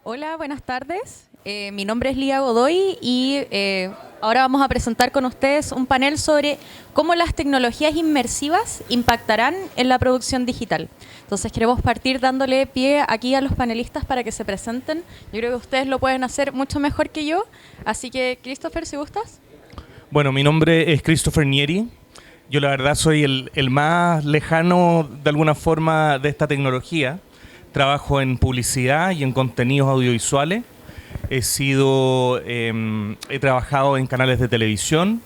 Hola, buenas tardes. Mi nombre es Lía Godoy y ahora vamos a presentar con ustedes un panel sobre cómo las tecnologías inmersivas impactarán en la producción digital. Entonces queremos partir dándole pie aquí a los panelistas para que se presenten. Yo creo que ustedes lo pueden hacer mucho mejor que yo, así que Christopher, si gustas. Bueno, mi nombre es Christopher Nieri. Yo la verdad soy el más lejano de alguna forma de esta tecnología. Trabajo en publicidad y en contenidos audiovisuales. He trabajado en canales de televisión.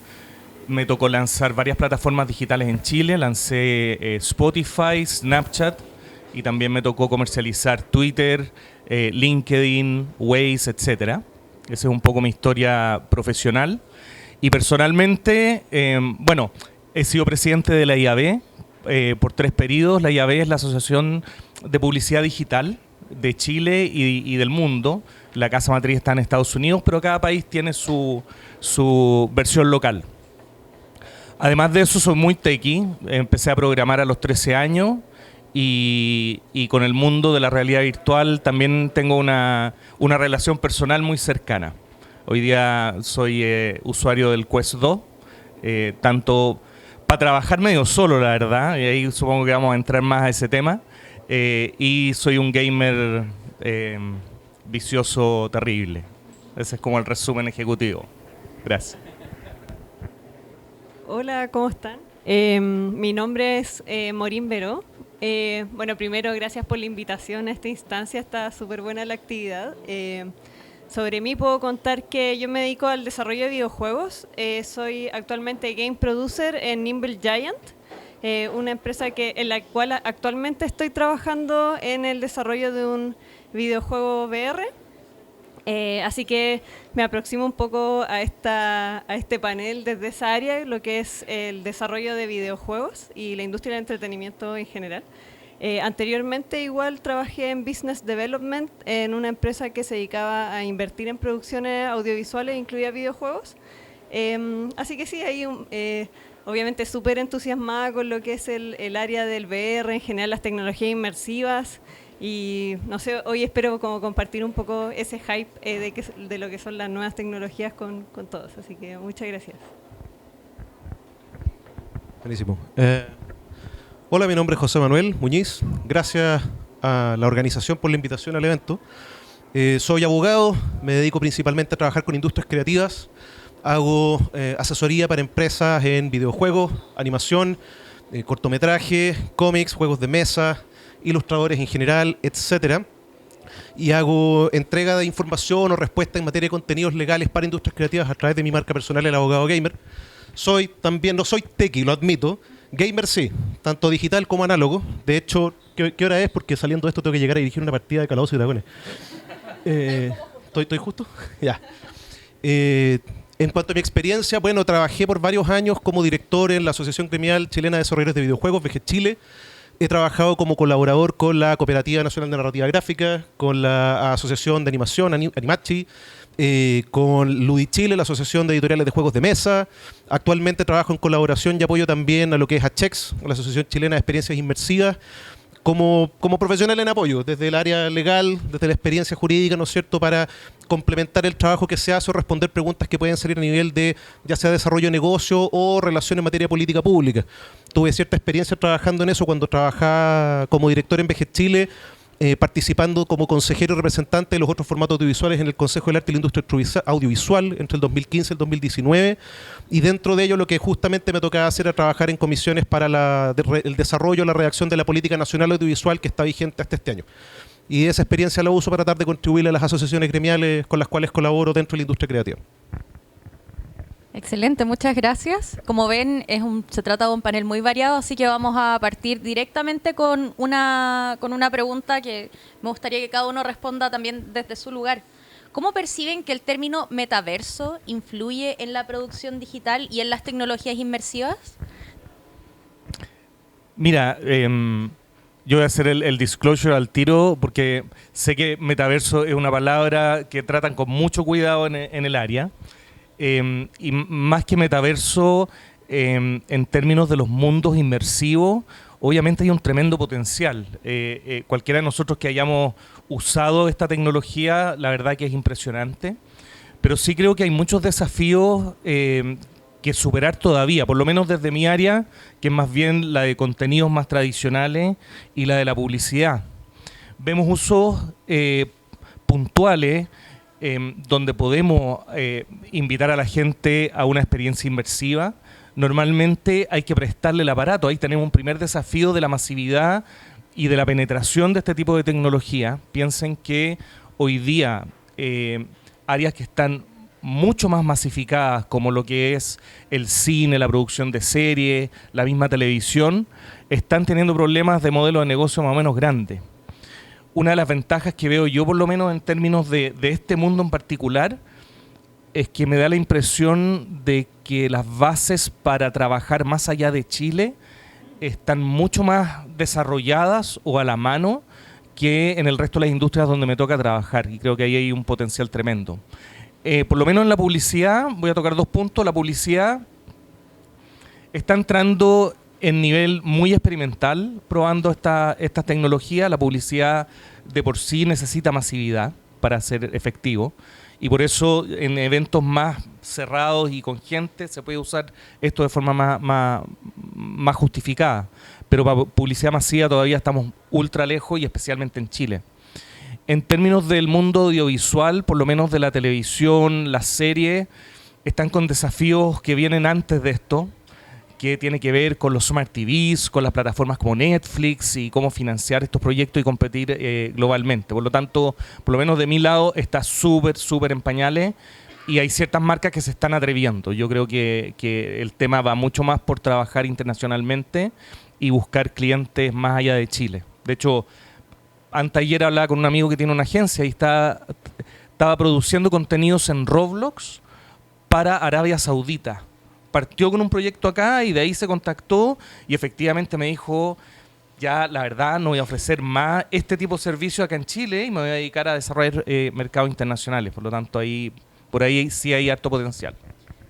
Me tocó lanzar varias plataformas digitales en Chile. Lancé Spotify, Snapchat y también me tocó comercializar Twitter, LinkedIn, Waze, etcétera. Esa es un poco mi historia profesional. Y personalmente, he sido presidente de la IAB por 3 periodos. La IAB es la Asociación de Publicidad Digital de Chile y del mundo. La casa matriz está en Estados Unidos, pero cada país tiene su versión local. Además de eso, soy muy techie. Empecé a programar a los 13 años y con el mundo de la realidad virtual también tengo una relación personal muy cercana. Hoy día soy usuario del Quest 2, tanto para trabajar medio solo, la verdad, y ahí supongo que vamos a entrar más a ese tema, y soy un gamer vicioso terrible. Ese es como el resumen ejecutivo. Gracias. Hola, ¿cómo están? Mi nombre es Morín Veró. Primero, gracias por la invitación a esta instancia, está súper buena la actividad. Sobre mí puedo contar que yo me dedico al desarrollo de videojuegos. Soy actualmente game producer en Nimble Giant, una empresa en la cual actualmente estoy trabajando en el desarrollo de un videojuego VR. Así que me aproximo un poco a este panel desde esa área, lo que es el desarrollo de videojuegos y la industria del entretenimiento en general. Anteriormente igual trabajé en Business Development en una empresa que se dedicaba a invertir en producciones audiovisuales, incluida videojuegos. Así que sí, ahí obviamente súper entusiasmada con lo que es el área del VR, en general las tecnologías inmersivas. Y no sé, hoy espero como compartir un poco ese hype de lo que son las nuevas tecnologías con todos. Así que muchas gracias. Buenísimo. Hola, mi nombre es José Manuel Muñiz. Gracias a la organización por la invitación al evento. Soy abogado, me dedico principalmente a trabajar con industrias creativas. Hago asesoría para empresas en videojuegos, animación, cortometraje, cómics, juegos de mesa, ilustradores en general, etcétera. Y hago entrega de información o respuesta en materia de contenidos legales para industrias creativas a través de mi marca personal, El Abogado Gamer. No soy techie, lo admito. Gamer sí, tanto digital como análogo. De hecho, ¿qué hora es? Porque saliendo de esto tengo que llegar a dirigir una partida de Calabozos y Dragones. ¿Estoy justo? Ya. En cuanto a mi experiencia, bueno, trabajé por varios años como director en la Asociación Gremial Chilena de Desarrolladores de Videojuegos, VG Chile. He trabajado como colaborador con la Cooperativa Nacional de Narrativa Gráfica, con la Asociación de Animación, Animachi, con Ludichile, la Asociación de Editoriales de Juegos de Mesa. Actualmente trabajo en colaboración y apoyo también a lo que es ACHEX, la Asociación Chilena de Experiencias Inmersivas, como profesional en apoyo, desde el área legal, desde la experiencia jurídica, ¿no es cierto?, para complementar el trabajo que se hace o responder preguntas que pueden salir a nivel de ya sea desarrollo de negocio o relación en materia política pública. Tuve cierta experiencia trabajando en eso cuando trabajaba como director en VG Chile, participando como consejero y representante de los otros formatos audiovisuales en el Consejo del Arte y la Industria Audiovisual entre el 2015 y el 2019, y dentro de ello lo que justamente me tocaba hacer era trabajar en comisiones para el desarrollo, la redacción de la Política Nacional Audiovisual que está vigente hasta este año. Y esa experiencia la uso para tratar de contribuir a las asociaciones gremiales con las cuales colaboro dentro de la industria creativa. Excelente, muchas gracias. Como ven, se trata de un panel muy variado, así que vamos a partir directamente con una pregunta que me gustaría que cada uno responda también desde su lugar. ¿Cómo perciben que el término metaverso influye en la producción digital y en las tecnologías inmersivas? Mira, yo voy a hacer el disclosure al tiro porque sé que metaverso es una palabra que tratan con mucho cuidado en el área. Y más que metaverso, en términos de los mundos inmersivos obviamente hay un tremendo potencial. Cualquiera de nosotros que hayamos usado esta tecnología, la verdad que es impresionante, pero sí creo que hay muchos desafíos que superar todavía, por lo menos desde mi área, que es más bien la de contenidos más tradicionales y la de la publicidad. Vemos usos puntuales donde podemos invitar a la gente a una experiencia inmersiva. Normalmente hay que prestarle el aparato. Ahí tenemos un primer desafío de la masividad y de la penetración de este tipo de tecnología. Piensen que hoy día áreas que están mucho más masificadas, como lo que es el cine, la producción de series, la misma televisión, están teniendo problemas de modelo de negocio más o menos grandes. Una de las ventajas que veo yo, por lo menos en términos de este mundo en particular, es que me da la impresión de que las bases para trabajar más allá de Chile están mucho más desarrolladas o a la mano que en el resto de las industrias donde me toca trabajar, y creo que ahí hay un potencial tremendo. Por lo menos en la publicidad, voy a tocar 2 puntos. La publicidad está entrando en nivel muy experimental, probando estas tecnologías. La publicidad de por sí necesita masividad para ser efectivo, y por eso en eventos más cerrados y con gente se puede usar esto de forma más justificada. Pero para publicidad masiva todavía estamos ultra lejos, y especialmente en Chile. En términos del mundo audiovisual, por lo menos de la televisión, las series, están con desafíos que vienen antes de esto, que tiene que ver con los Smart TVs, con las plataformas como Netflix y cómo financiar estos proyectos y competir globalmente. Por lo tanto, por lo menos de mi lado, está súper en pañales, y hay ciertas marcas que se están atreviendo. Yo creo que el tema va mucho más por trabajar internacionalmente y buscar clientes más allá de Chile. De hecho, anteayer hablaba con un amigo que tiene una agencia y estaba produciendo contenidos en Roblox para Arabia Saudita. Partió con un proyecto acá y de ahí se contactó y efectivamente me dijo, ya la verdad no voy a ofrecer más este tipo de servicio acá en Chile y me voy a dedicar a desarrollar mercados internacionales. Por lo tanto, por ahí sí hay harto potencial.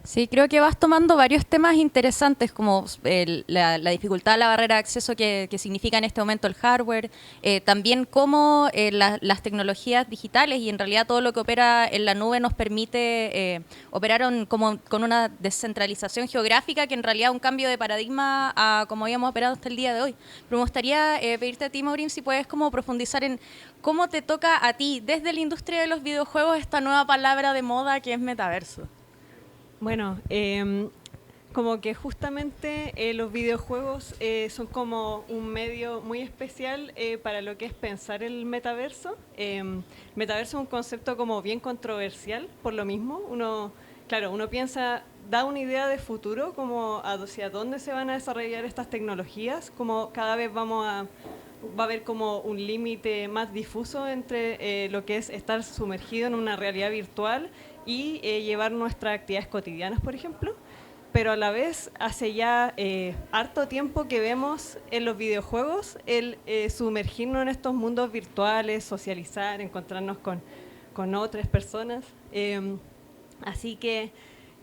Sí, creo que vas tomando varios temas interesantes, como la dificultad, la barrera de acceso que significa en este momento el hardware, también cómo las tecnologías digitales y en realidad todo lo que opera en la nube nos permite operar como con una descentralización geográfica, que en realidad es un cambio de paradigma a como habíamos operado hasta el día de hoy. Pero me gustaría pedirte a ti, Maureen, si puedes como profundizar en cómo te toca a ti, desde la industria de los videojuegos, esta nueva palabra de moda que es metaverso. Bueno, como que justamente los videojuegos son como un medio muy especial para lo que es pensar el metaverso. Metaverso es un concepto como bien controversial, por lo mismo. Uno piensa, da una idea de futuro, como hacia dónde se van a desarrollar estas tecnologías, como cada vez va a haber como un límite más difuso entre lo que es estar sumergido en una realidad virtual y llevar nuestras actividades cotidianas, por ejemplo. Pero a la vez, hace ya harto tiempo que vemos en los videojuegos el sumergirnos en estos mundos virtuales, socializar, encontrarnos con otras personas. Así que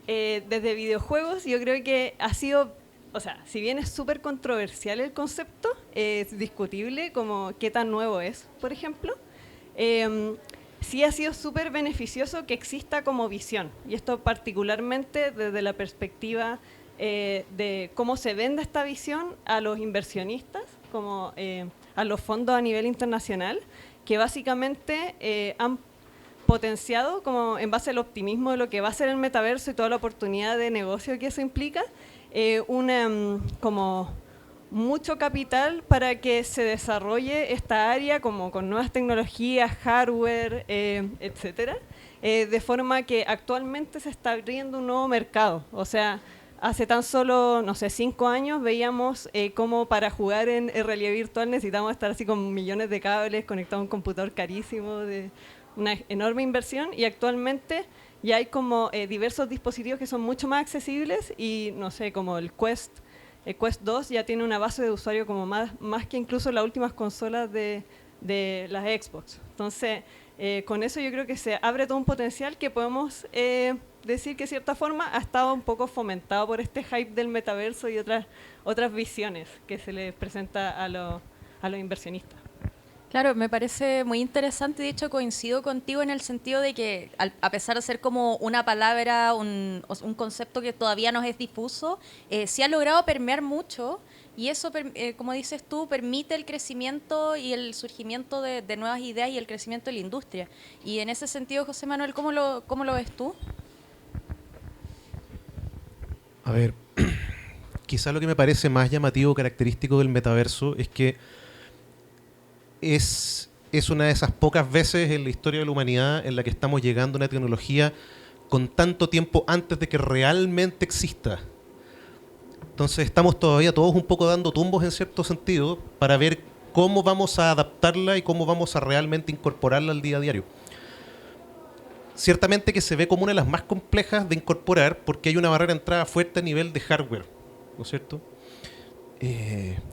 desde videojuegos yo creo que ha sido, o sea, si bien es súper controversial el concepto, es discutible como qué tan nuevo es, por ejemplo. Sí ha sido súper beneficioso que exista como visión, y esto particularmente desde la perspectiva de cómo se vende esta visión a los inversionistas, como a los fondos a nivel internacional, que básicamente han potenciado, como en base al optimismo de lo que va a ser el metaverso y toda la oportunidad de negocio que eso implica, como mucho capital para que se desarrolle esta área como con nuevas tecnologías, hardware, etcétera, de forma que actualmente se está abriendo un nuevo mercado. O sea, hace tan solo, no sé, 5 años veíamos cómo para jugar en realidad virtual necesitamos estar así con millones de cables conectados a un computador carísimo, de una enorme inversión, y actualmente ya hay como diversos dispositivos que son mucho más accesibles y, no sé, como el Quest 2 ya tiene una base de usuario como más que incluso las últimas consolas de las Xbox. Entonces, con eso yo creo que se abre todo un potencial que podemos decir que de cierta forma ha estado un poco fomentado por este hype del metaverso y otras visiones que se les presenta a los inversionistas. Claro, me parece muy interesante. De hecho, coincido contigo en el sentido de que, a pesar de ser como una palabra, un concepto que todavía nos es difuso, sí ha logrado permear mucho y eso, como dices tú, permite el crecimiento y el surgimiento de nuevas ideas y el crecimiento de la industria. Y en ese sentido, José Manuel, ¿cómo lo ves tú? A ver, quizás lo que me parece más llamativo, característico del metaverso, es que es una de esas pocas veces en la historia de la humanidad en la que estamos llegando a una tecnología con tanto tiempo antes de que realmente exista. Entonces estamos todavía todos un poco dando tumbos en cierto sentido para ver cómo vamos a adaptarla y cómo vamos a realmente incorporarla al día a diario. Ciertamente que se ve como una de las más complejas de incorporar porque hay una barrera de entrada fuerte a nivel de hardware, ¿no es cierto?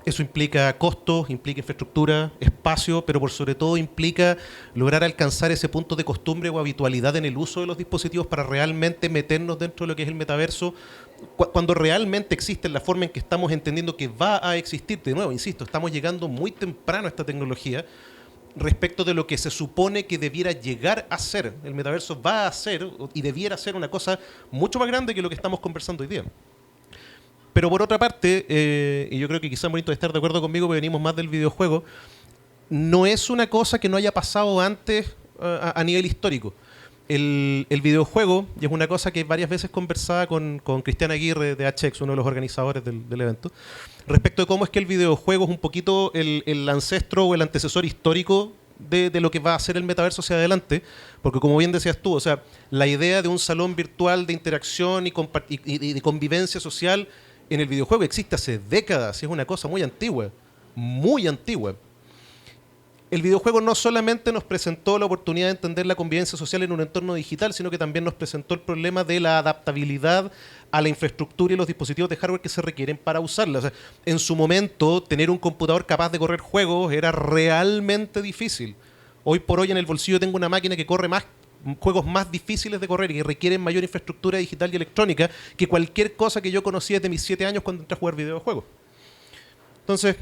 Eso implica costos, implica infraestructura, espacio, pero por sobre todo implica lograr alcanzar ese punto de costumbre o habitualidad en el uso de los dispositivos para realmente meternos dentro de lo que es el metaverso, cuando realmente existe en la forma en que estamos entendiendo que va a existir. De nuevo, insisto, estamos llegando muy temprano a esta tecnología respecto de lo que se supone que debiera llegar a ser. El metaverso va a ser y debiera ser una cosa mucho más grande que lo que estamos conversando hoy día. Pero por otra parte, y yo creo que quizás Morito estar de acuerdo conmigo, porque venimos más del videojuego, no es una cosa que no haya pasado antes a nivel histórico. El videojuego, y es una cosa que varias veces conversaba con Cristian Aguirre de HX, uno de los organizadores del evento, respecto de cómo es que el videojuego es un poquito el ancestro o el antecesor histórico de lo que va a ser el metaverso hacia adelante, porque como bien decías tú, o sea, la idea de un salón virtual de interacción y de convivencia social en el videojuego existe hace décadas y es una cosa muy antigua, muy antigua. El videojuego no solamente nos presentó la oportunidad de entender la convivencia social en un entorno digital, sino que también nos presentó el problema de la adaptabilidad a la infraestructura y los dispositivos de hardware que se requieren para usarla. O sea, en su momento, tener un computador capaz de correr juegos era realmente difícil. Hoy por hoy en el bolsillo tengo una máquina que corre juegos más difíciles de correr y que requieren mayor infraestructura digital y electrónica que cualquier cosa que yo conocía desde mis 7 años cuando entré a jugar videojuegos. Entonces,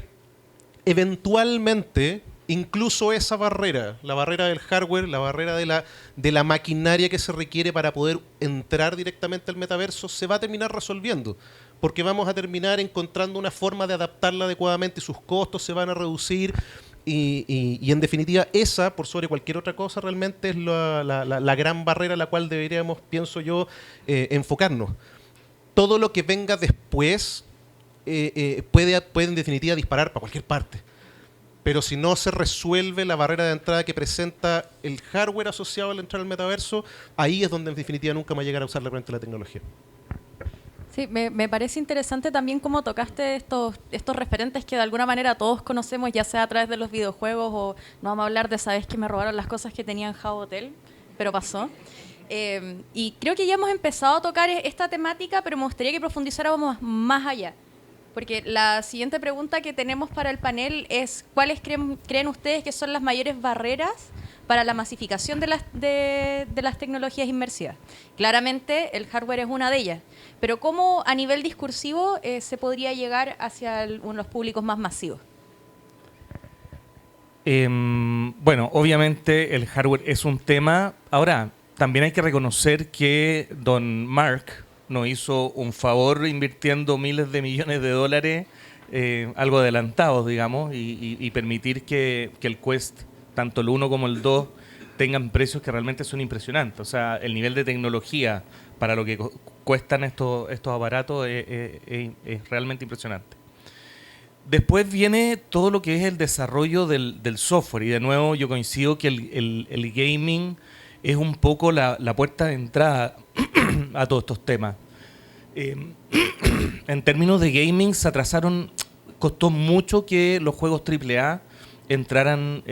eventualmente, incluso esa barrera, la barrera del hardware, la barrera de la maquinaria que se requiere para poder entrar directamente al metaverso, se va a terminar resolviendo, porque vamos a terminar encontrando una forma de adaptarla adecuadamente y sus costos se van a reducir. Y en definitiva, esa, por sobre cualquier otra cosa, realmente es la gran barrera a la cual deberíamos, pienso yo, enfocarnos. Todo lo que venga después puede en definitiva disparar para cualquier parte. Pero si no se resuelve la barrera de entrada que presenta el hardware asociado al entrar al metaverso, ahí es donde en definitiva nunca va a llegar a usar la tecnología. Sí, me parece interesante también cómo tocaste estos referentes que de alguna manera todos conocemos, ya sea a través de los videojuegos o no vamos a hablar de esa vez que me robaron las cosas que tenía en Jabo Hotel, pero pasó. Y creo que ya hemos empezado a tocar esta temática, pero me gustaría que profundizáramos más allá. Porque la siguiente pregunta que tenemos para el panel es ¿cuáles creen ustedes que son las mayores barreras para la masificación de las tecnologías inmersivas? Claramente el hardware es una de ellas, pero ¿cómo a nivel discursivo se podría llegar hacia los públicos más masivos? Bueno, obviamente el hardware es un tema. Ahora, también hay que reconocer que don Mark nos hizo un favor invirtiendo miles de millones de dólares, algo adelantados, digamos, y permitir que el Quest, tanto el 1 como el 2, tengan precios que realmente son impresionantes. O sea, el nivel de tecnología para lo que cuestan estos aparatos es realmente impresionante. Después viene todo lo que es el desarrollo del software, y de nuevo yo coincido que el gaming es un poco la puerta de entrada a todos estos temas. En términos de gaming se atrasaron, costó mucho que los juegos AAA entraran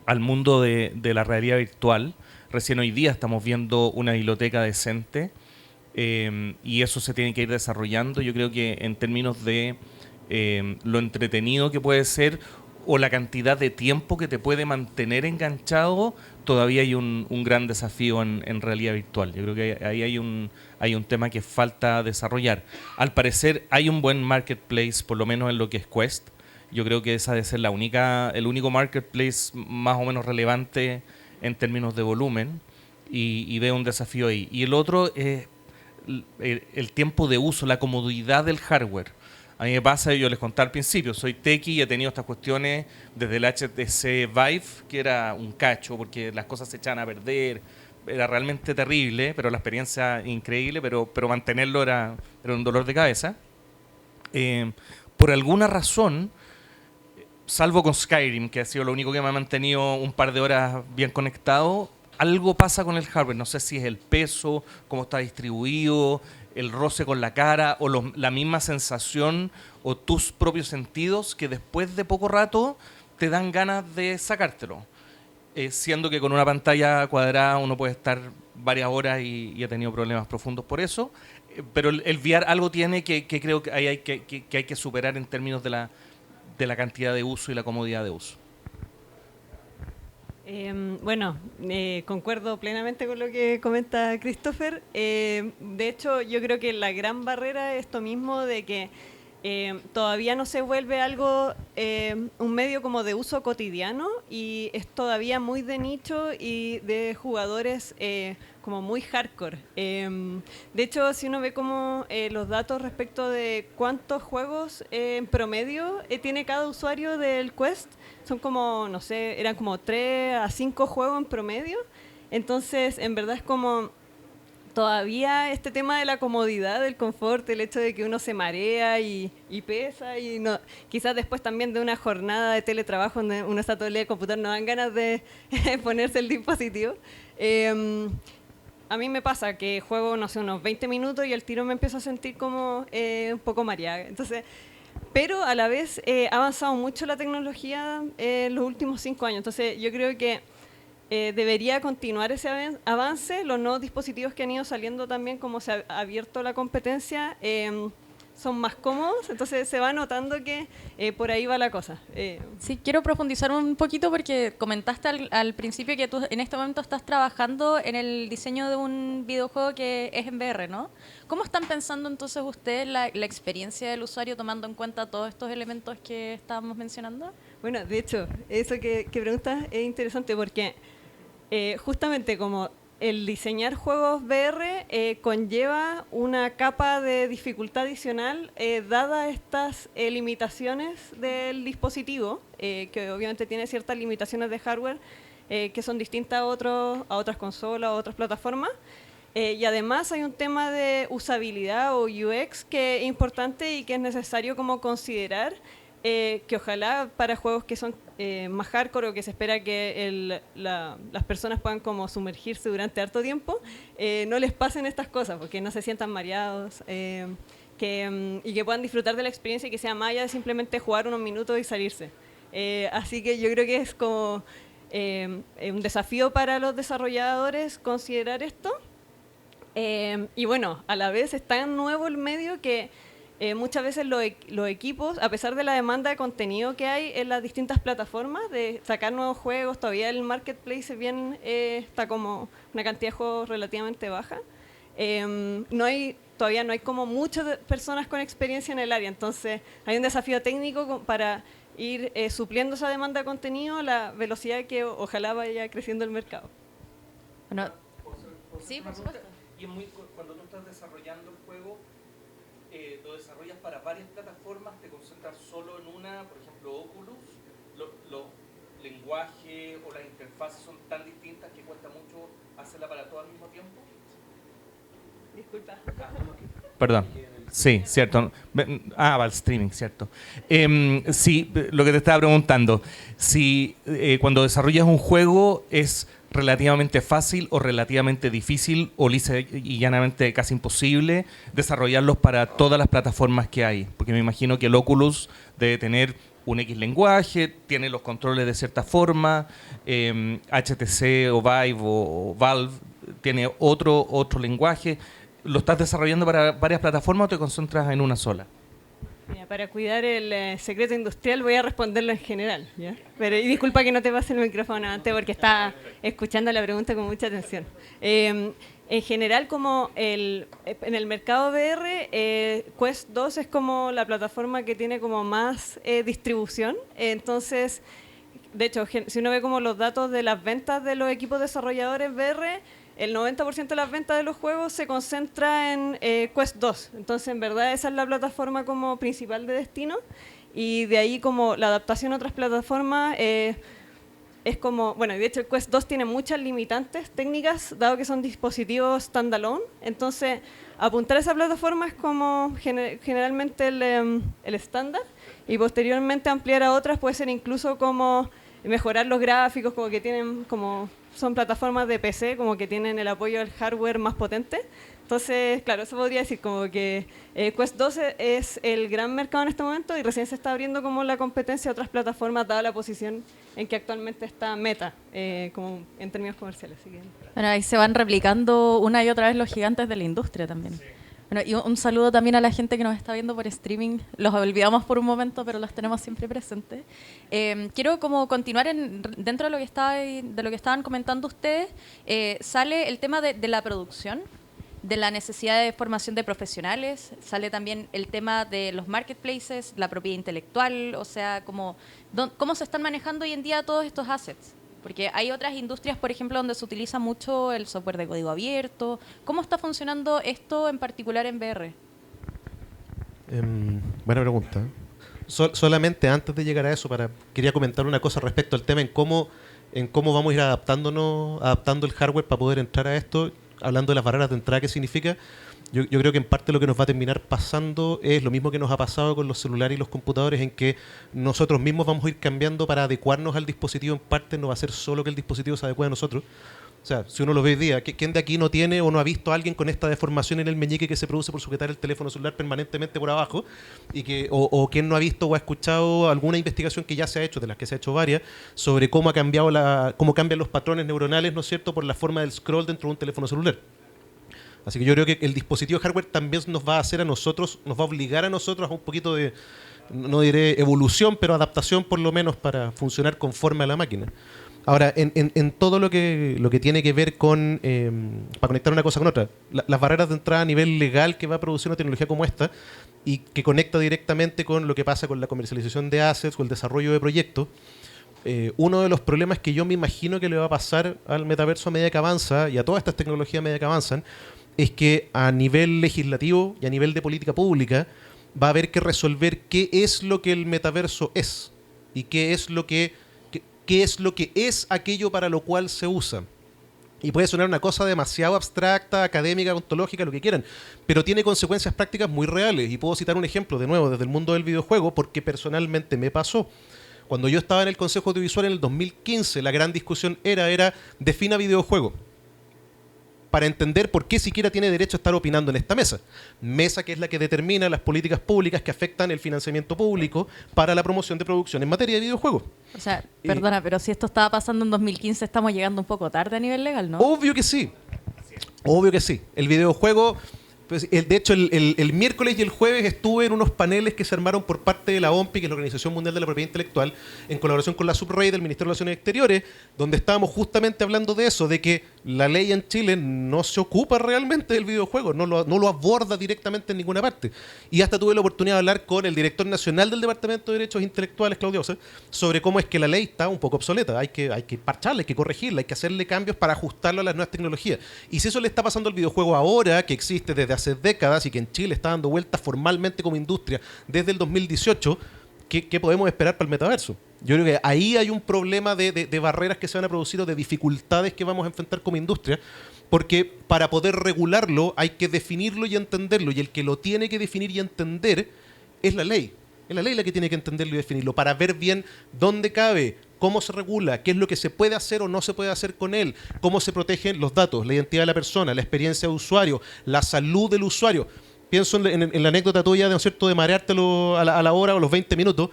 al mundo de la realidad virtual. Recién hoy día estamos viendo una biblioteca decente y eso se tiene que ir desarrollando. Yo creo que en términos de lo entretenido que puede ser o la cantidad de tiempo que te puede mantener enganchado, todavía hay un gran desafío en realidad virtual. Yo creo que ahí hay un tema que falta desarrollar. Al parecer hay un buen marketplace, por lo menos en lo que es Quest. Yo creo que esa debe ser el único marketplace más o menos relevante en términos de volumen, y veo un desafío ahí. Y el otro es el tiempo de uso, la comodidad del hardware. A mí me pasa, yo les conté al principio, soy techie y he tenido estas cuestiones desde el HTC Vive, que era un cacho, porque las cosas se echaban a perder, era realmente terrible, pero la experiencia increíble, pero mantenerlo era un dolor de cabeza. Por alguna razón, salvo con Skyrim, que ha sido lo único que me ha mantenido un par de horas bien conectado, algo pasa con el hardware. No sé si es el peso, cómo está distribuido, el roce con la cara, o la misma sensación o tus propios sentidos que después de poco rato te dan ganas de sacártelo. Siendo que con una pantalla cuadrada uno puede estar varias horas y he tenido problemas profundos por eso. Pero el VR algo tiene que creo que hay que superar en términos de la cantidad de uso y la comodidad de uso. Bueno, concuerdo plenamente con lo que comenta Christopher. De hecho, yo creo que la gran barrera es esto mismo de que todavía no se vuelve algo, un medio como de uso cotidiano, y es todavía muy de nicho y de jugadores como muy hardcore. De hecho, si uno ve como los datos respecto de cuántos juegos en promedio tiene cada usuario del Quest, son como, no sé, eran como 3 a 5 juegos en promedio. Entonces, en verdad es como todavía este tema de la comodidad, del confort, el hecho de que uno se marea y pesa, y no, quizás después también de una jornada de teletrabajo donde uno está todo el día en el computador, no dan ganas de ponerse el dispositivo. A mí me pasa que juego, no sé, unos 20 minutos y al tiro me empiezo a sentir como un poco mareada. Entonces, pero a la vez ha avanzado mucho la tecnología en los últimos 5 años. Entonces, yo creo que debería continuar ese avance. Los nuevos dispositivos que han ido saliendo también, como se ha abierto la competencia, son más cómodos, entonces se va notando que por ahí va la cosa. Sí, quiero profundizar un poquito porque comentaste al principio que tú en este momento estás trabajando en el diseño de un videojuego que es en VR, ¿no? ¿Cómo están pensando entonces ustedes la experiencia del usuario tomando en cuenta todos estos elementos que estábamos mencionando? Bueno, de hecho, eso que preguntas es interesante porque justamente como el diseñar juegos VR conlleva una capa de dificultad adicional dada estas limitaciones del dispositivo, que obviamente tiene ciertas limitaciones de hardware que son distintas a otras consolas o otras plataformas. Y además hay un tema de usabilidad o UX que es importante y que es necesario como considerar, que ojalá para juegos que son más hardcore o que se espera que las personas puedan como sumergirse durante harto tiempo, no les pasen estas cosas, porque no se sientan mareados y que puedan disfrutar de la experiencia y que sea más allá de simplemente jugar unos minutos y salirse. Así que yo creo que es como un desafío para los desarrolladores considerar esto. Y bueno, a la vez es tan nuevo el medio que muchas veces los equipos, a pesar de la demanda de contenido que hay en las distintas plataformas, de sacar nuevos juegos, todavía el marketplace está como una cantidad de juegos relativamente baja. Todavía no hay como muchas personas con experiencia en el área, entonces hay un desafío técnico para ir supliendo esa demanda de contenido a la velocidad que ojalá vaya creciendo el mercado. Bueno, sí, por supuesto. Y cuando tú estás desarrollando el juego, lo desarrollas para varias plataformas, te concentras solo en una, por ejemplo Oculus, los lenguajes o las interfaces son tan distintas que cuesta mucho hacerla para todo al mismo tiempo. Disculpa. Perdón. Sí, cierto. Va el streaming, cierto. Sí, lo que te estaba preguntando, si cuando desarrollas un juego es relativamente fácil o relativamente difícil o lisa y llanamente casi imposible desarrollarlos para todas las plataformas que hay, porque me imagino que el Oculus debe tener un X lenguaje, tiene los controles de cierta forma, HTC o Vive o Valve tiene otro lenguaje. ¿Lo estás desarrollando para varias plataformas o te concentras en una sola? Mira, para cuidar el secreto industrial voy a responderlo en general, ¿ya? Pero y disculpa que no te pase el micrófono antes porque estaba escuchando la pregunta con mucha atención. En general, como en el mercado VR, Quest 2 es como la plataforma que tiene como más distribución. Entonces, de hecho, si uno ve como los datos de las ventas de los equipos desarrolladores VR, el 90% de las ventas de los juegos se concentra en Quest 2. Entonces, en verdad, esa es la plataforma como principal de destino. Y de ahí como la adaptación a otras plataformas es como... Bueno, de hecho, el Quest 2 tiene muchas limitantes técnicas, dado que son dispositivos standalone. Entonces, apuntar a esa plataforma es como generalmente el estándar. Y posteriormente ampliar a otras puede ser incluso como mejorar los gráficos, como que tienen como... Son plataformas de PC, como que tienen el apoyo al hardware más potente. Entonces, claro, eso podría decir como que Quest 2 es el gran mercado en este momento y recién se está abriendo como la competencia a otras plataformas, dada la posición en que actualmente está Meta, como en términos comerciales. Así que... Bueno, ahí se van replicando una y otra vez los gigantes de la industria también. Sí. Bueno, y un saludo también a la gente que nos está viendo por streaming. Los olvidamos por un momento, pero los tenemos siempre presentes. Quiero como continuar dentro de lo que estaban comentando ustedes. Sale el tema de la producción, de la necesidad de formación de profesionales. Sale también el tema de los marketplaces, la propiedad intelectual, o sea, cómo se están manejando hoy en día todos estos assets. Porque hay otras industrias, por ejemplo, donde se utiliza mucho el software de código abierto. ¿Cómo está funcionando esto en particular en VR? Buena pregunta. Solamente antes de llegar a eso, quería comentar una cosa respecto al tema en cómo vamos a ir adaptando el hardware para poder entrar a esto, hablando de las barreras de entrada, ¿qué significa? Yo creo que en parte lo que nos va a terminar pasando es lo mismo que nos ha pasado con los celulares y los computadores, en que nosotros mismos vamos a ir cambiando para adecuarnos al dispositivo. En parte no va a ser solo que el dispositivo se adecue a nosotros. O sea, si uno lo ve hoy día, ¿quién de aquí no tiene o no ha visto a alguien con esta deformación en el meñique que se produce por sujetar el teléfono celular permanentemente por abajo? O quién no ha visto o ha escuchado alguna investigación que ya se ha hecho, de las que se ha hecho varias, sobre cómo cómo cambian los patrones neuronales, ¿no es cierto?, por la forma del scroll dentro de un teléfono celular. Así que yo creo que el dispositivo hardware también nos va a hacer a nosotros, nos va a obligar a nosotros a un poquito de, no diré evolución, pero adaptación por lo menos para funcionar conforme a la máquina. Ahora, en todo lo que tiene que ver con, para conectar una cosa con otra, las barreras de entrada a nivel legal que va a producir una tecnología como esta y que conecta directamente con lo que pasa con la comercialización de assets o el desarrollo de proyectos, uno de los problemas que yo me imagino que le va a pasar al metaverso a medida que avanza y a todas estas tecnologías a medida que avanzan, es que a nivel legislativo y a nivel de política pública va a haber que resolver qué es lo que el metaverso es y qué es lo que es aquello para lo cual se usa. Y puede sonar una cosa demasiado abstracta, académica, ontológica, lo que quieran, pero tiene consecuencias prácticas muy reales. Y puedo citar un ejemplo, de nuevo, desde el mundo del videojuego, porque personalmente me pasó. Cuando yo estaba en el Consejo Audiovisual en el 2015, la gran discusión era defina videojuego, para entender por qué siquiera tiene derecho a estar opinando en esta mesa que es la que determina las políticas públicas que afectan el financiamiento público para la promoción de producción en materia de videojuegos. O sea, perdona, pero si esto estaba pasando en 2015, estamos llegando un poco tarde a nivel legal, ¿no? Obvio que sí. Obvio que sí. El videojuego... Pues, de hecho, el miércoles y el jueves estuve en unos paneles que se armaron por parte de la OMPI, que es la Organización Mundial de la Propiedad Intelectual, en colaboración con la Subrey del Ministerio de Relaciones Exteriores, donde estábamos justamente hablando de eso, de que la ley en Chile no se ocupa realmente del videojuego, no lo aborda directamente en ninguna parte. Y hasta tuve la oportunidad de hablar con el director nacional del Departamento de Derechos Intelectuales, Claudio Osa, sobre cómo es que la ley está un poco obsoleta, hay que parcharla, hay que corregirla, hay que hacerle cambios para ajustarla a las nuevas tecnologías. Y si eso le está pasando al videojuego ahora, que existe desde hace décadas y que en Chile está dando vueltas formalmente como industria desde el 2018, ¿qué podemos esperar para el metaverso? Yo creo que ahí hay un problema de barreras que se van a producir o de dificultades que vamos a enfrentar como industria, porque para poder regularlo hay que definirlo y entenderlo, y el que lo tiene que definir y entender es la ley. Es la ley la que tiene que entenderlo y definirlo para ver bien dónde cabe, cómo se regula, qué es lo que se puede hacer o no se puede hacer con él, cómo se protegen los datos, la identidad de la persona, la experiencia de usuario, la salud del usuario. Pienso en la anécdota tuya, ¿no es cierto?, de mareártelo a la hora o a los 20 minutos.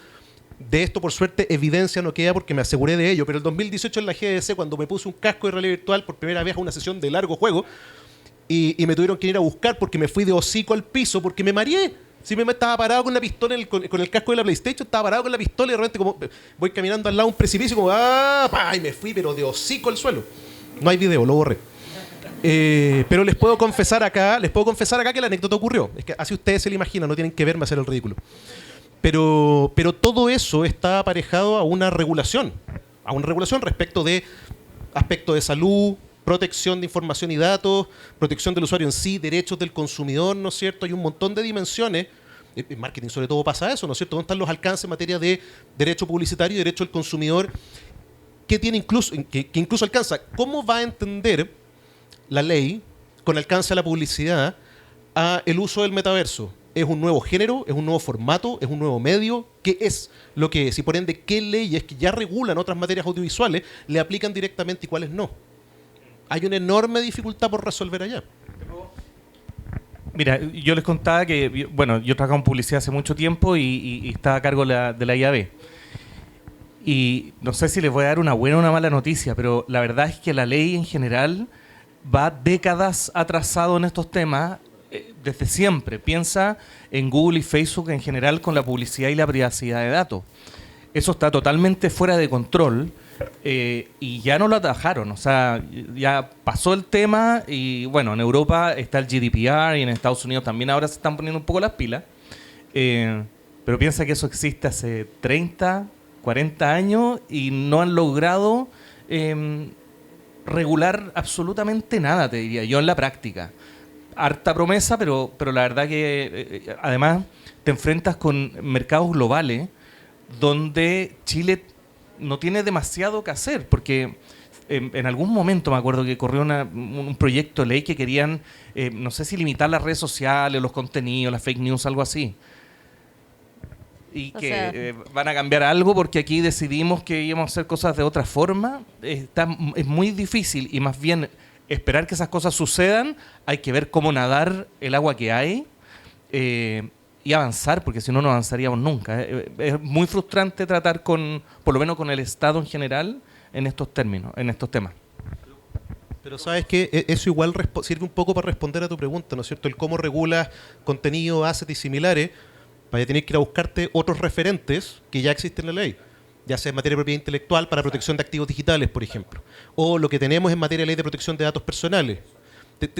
De esto, por suerte, evidencia no queda porque me aseguré de ello. Pero el 2018 en la GDC, cuando me puse un casco de realidad virtual por primera vez a una sesión de largo juego, y me tuvieron que ir a buscar porque me fui de hocico al piso porque me mareé. Si me estaba parado con una pistola con el casco de la PlayStation, estaba parado con la pistola y de repente como voy caminando al lado de un precipicio como y me fui pero de hocico al suelo. No hay video, lo borré. Pero les puedo confesar acá que la anécdota ocurrió. Es que así ustedes se lo imaginan, no tienen que verme hacer el ridículo. Pero todo eso está aparejado a una regulación respecto de aspectos de salud, protección de información y datos, protección del usuario en sí, derechos del consumidor, ¿no es cierto? Hay un montón de dimensiones. En marketing sobre todo pasa eso, ¿no es cierto? ¿Dónde están los alcances en materia de derecho publicitario y derecho del consumidor? Que incluso alcanza. ¿Cómo va a entender la ley con alcance a la publicidad a el uso del metaverso? ¿Es un nuevo género? ¿Es un nuevo formato? ¿Es un nuevo medio? ¿Qué es lo que es? Y por ende, ¿qué leyes que ya regulan otras materias audiovisuales le aplican directamente y cuáles no? Hay una enorme dificultad por resolver allá. Mira, yo les contaba que, bueno, yo trabajaba en publicidad hace mucho tiempo y estaba a cargo de la IAB. Y no sé si les voy a dar una buena o una mala noticia, pero la verdad es que la ley en general va décadas atrasado en estos temas desde siempre. Piensa en Google y Facebook en general con la publicidad y la privacidad de datos. Eso está totalmente fuera de control y ya no lo atajaron. O sea, ya pasó el tema y bueno, en Europa está el GDPR y en Estados Unidos también ahora se están poniendo un poco las pilas. Pero piensa que eso existe hace 30, 40 años y no han logrado regular absolutamente nada, te diría yo, en la práctica. Harta promesa, pero la verdad que además te enfrentas con mercados globales donde Chile no tiene demasiado que hacer, porque en algún momento me acuerdo que corrió un proyecto de ley que querían, no sé si limitar las redes sociales, los contenidos, las fake news, algo así. Y que van a cambiar algo porque aquí decidimos que íbamos a hacer cosas de otra forma. Es muy difícil y más bien esperar que esas cosas sucedan, hay que ver cómo nadar el agua que hay y avanzar, porque si no, no avanzaríamos nunca. Es muy frustrante tratar por lo menos con el Estado en general, en estos términos, en estos temas. Pero sabes que eso igual sirve un poco para responder a tu pregunta, ¿no es cierto? El cómo regulas contenido, assets y similares, vaya a tener que ir a buscarte otros referentes que ya existen en la ley, ya sea en materia de propiedad intelectual para protección de activos digitales, por ejemplo, o lo que tenemos en materia de ley de protección de datos personales.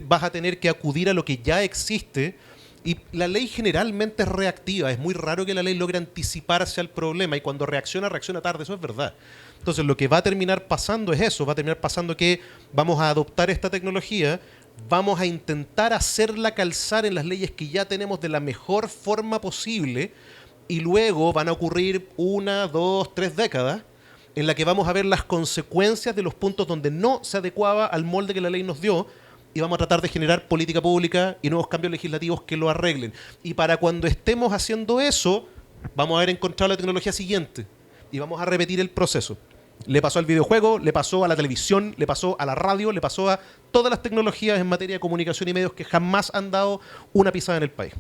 Vas a tener que acudir a lo que ya existe y la ley generalmente es reactiva. Es muy raro que la ley logre anticiparse al problema y cuando reacciona tarde, eso es verdad. Entonces lo que va a terminar pasando es eso, va a terminar pasando que vamos a adoptar esta tecnología, vamos a intentar hacerla calzar en las leyes que ya tenemos de la mejor forma posible y luego van a ocurrir 1, 2, 3 décadas en la que vamos a ver las consecuencias de los puntos donde no se adecuaba al molde que la ley nos dio y vamos a tratar de generar política pública y nuevos cambios legislativos que lo arreglen. Y para cuando estemos haciendo eso, vamos a haber encontrado la tecnología siguiente y vamos a repetir el proceso. Le pasó al videojuego, le pasó a la televisión, le pasó a la radio, le pasó a todas las tecnologías en materia de comunicación y medios que jamás han dado una pisada en el país.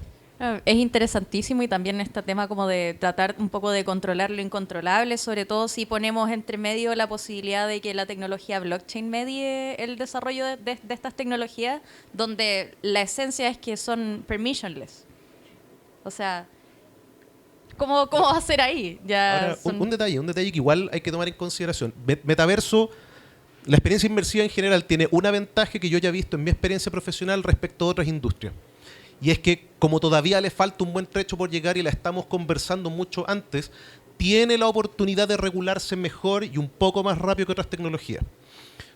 Es interesantísimo y también este tema como de tratar un poco de controlar lo incontrolable, sobre todo si ponemos entre medio la posibilidad de que la tecnología blockchain medie el desarrollo de estas tecnologías, donde la esencia es que son permissionless. O sea, ¿cómo va a ser ahí? Ya ahora, un detalle que igual hay que tomar en consideración. Metaverso, la experiencia inmersiva en general tiene una ventaja que yo ya he visto en mi experiencia profesional respecto a otras industrias. Y es que como todavía le falta un buen trecho por llegar y la estamos conversando mucho antes, tiene la oportunidad de regularse mejor y un poco más rápido que otras tecnologías.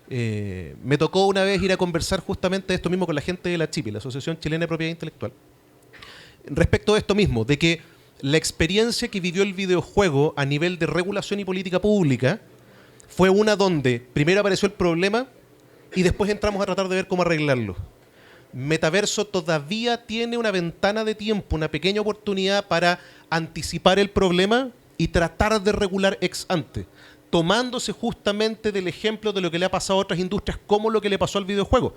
Me tocó una vez ir a conversar justamente esto mismo con la gente de la CHIPI, la Asociación Chilena de Propiedad Intelectual, respecto de esto mismo, de que la experiencia que vivió el videojuego a nivel de regulación y política pública fue una donde primero apareció el problema y después entramos a tratar de ver cómo arreglarlo. Metaverso todavía tiene una ventana de tiempo, una pequeña oportunidad para anticipar el problema y tratar de regular ex ante, tomándose justamente del ejemplo de lo que le ha pasado a otras industrias, como lo que le pasó al videojuego,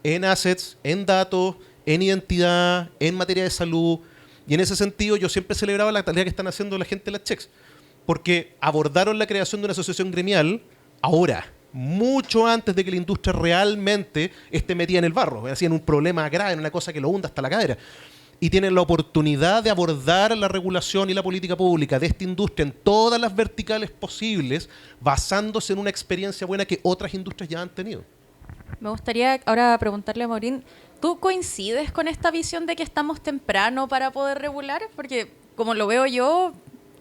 en assets, en datos, en identidad, en materia de salud. Y en ese sentido yo siempre celebraba la tarea que están haciendo la gente de las Checks, porque abordaron la creación de una asociación gremial ahora, mucho antes de que la industria realmente esté metida en el barro, hacían un problema grave, en una cosa que lo hunda hasta la cadera. y tienen la oportunidad de abordar la regulación y la política pública de esta industria en todas las verticales posibles, basándose en una experiencia buena que otras industrias ya han tenido. Me gustaría ahora preguntarle a Morín, ¿tú coincides con esta visión de que estamos temprano para poder regular? Porque como lo veo yo,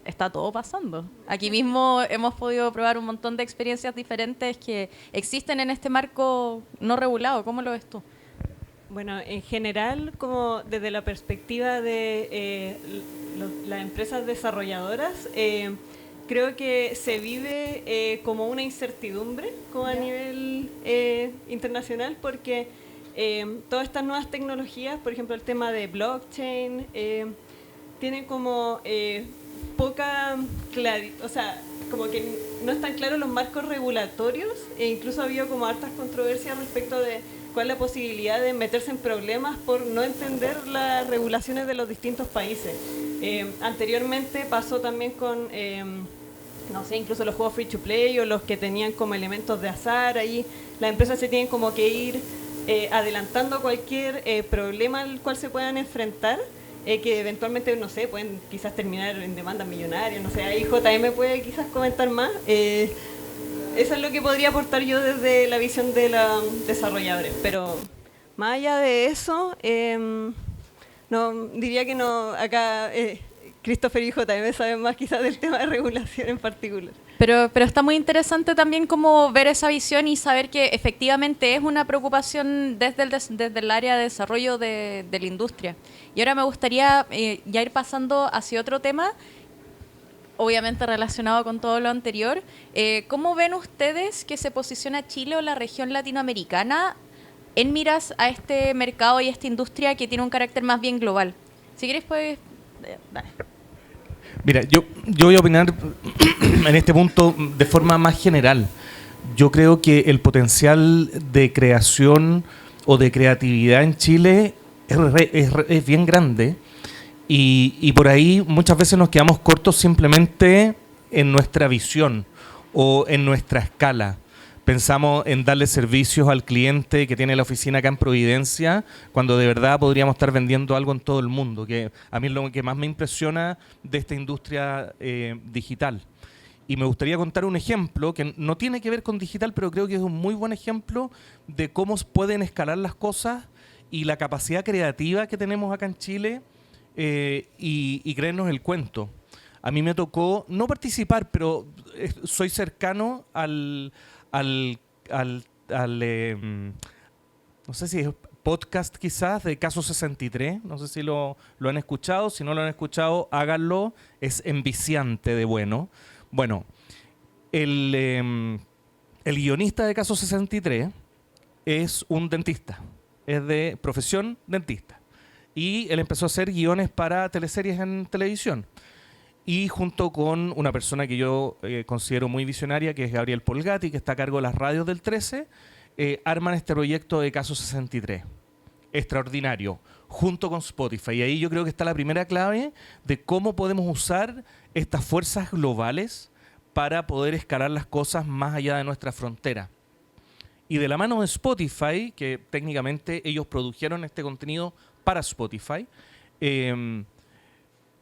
está todo pasando. Aquí mismo hemos podido probar un montón de experiencias diferentes que existen en este marco no regulado. ¿Cómo lo ves tú? Bueno, en general, como desde la perspectiva de las empresas desarrolladoras, creo que se vive como una incertidumbre como a nivel internacional, porque todas estas nuevas tecnologías, por ejemplo el tema de blockchain, tienen como poca claridad, o sea, como que no están claros los marcos regulatorios, e incluso ha habido como hartas controversias respecto de cuál es la posibilidad de meterse en problemas por no entender las regulaciones de los distintos países. Anteriormente pasó también con, no sé, incluso los juegos free to play o los que tenían como elementos de azar. Ahí las empresas se tienen como que ir adelantando cualquier problema al cual se puedan enfrentar, que eventualmente, no sé, pueden quizás terminar en demandas millonarias. No sé, ahí JM puede quizás comentar más. Eso es lo que podría aportar yo desde la visión de los desarrolladores. Pero más allá de eso, no diría que no. Acá Christopher y JM saben más quizás del tema de regulación en particular. Pero está muy interesante también como ver esa visión y saber que efectivamente es una preocupación desde el área de desarrollo de la industria. Y ahora me gustaría ya ir pasando hacia otro tema, obviamente relacionado con todo lo anterior. ¿Cómo ven ustedes que se posiciona Chile o la región latinoamericana en miras a este mercado y esta industria que tiene un carácter más bien global? Si quieres, pues, dale. Mira, yo voy a opinar en este punto de forma más general. Yo creo que el potencial de creación o de creatividad en Chile es bien grande. Y por ahí muchas veces nos quedamos cortos simplemente en nuestra visión o en nuestra escala. Pensamos en darle servicios al cliente que tiene la oficina acá en Providencia, cuando de verdad podríamos estar vendiendo algo en todo el mundo, que a mí es lo que más me impresiona de esta industria digital. Y me gustaría contar un ejemplo que no tiene que ver con digital, pero creo que es un muy buen ejemplo de cómo pueden escalar las cosas y la capacidad creativa que tenemos acá en Chile, y creernos el cuento. A mí me tocó no participar, pero soy cercano al no sé si es podcast quizás de Caso 63, no sé si lo han escuchado. Si no lo han escuchado, háganlo, es enviciante de bueno. Bueno, el guionista de Caso 63 es un dentista, es de profesión dentista. Y él empezó a hacer guiones para teleseries en televisión. Y junto con una persona que yo considero muy visionaria, que es Gabriel Polgatti, que está a cargo de las radios del 13, arman este proyecto de Caso 63. Extraordinario, junto con Spotify. Y ahí yo creo que está la primera clave de cómo podemos usar estas fuerzas globales para poder escalar las cosas más allá de nuestra frontera. Y de la mano de Spotify, que técnicamente ellos produjeron este contenido para Spotify,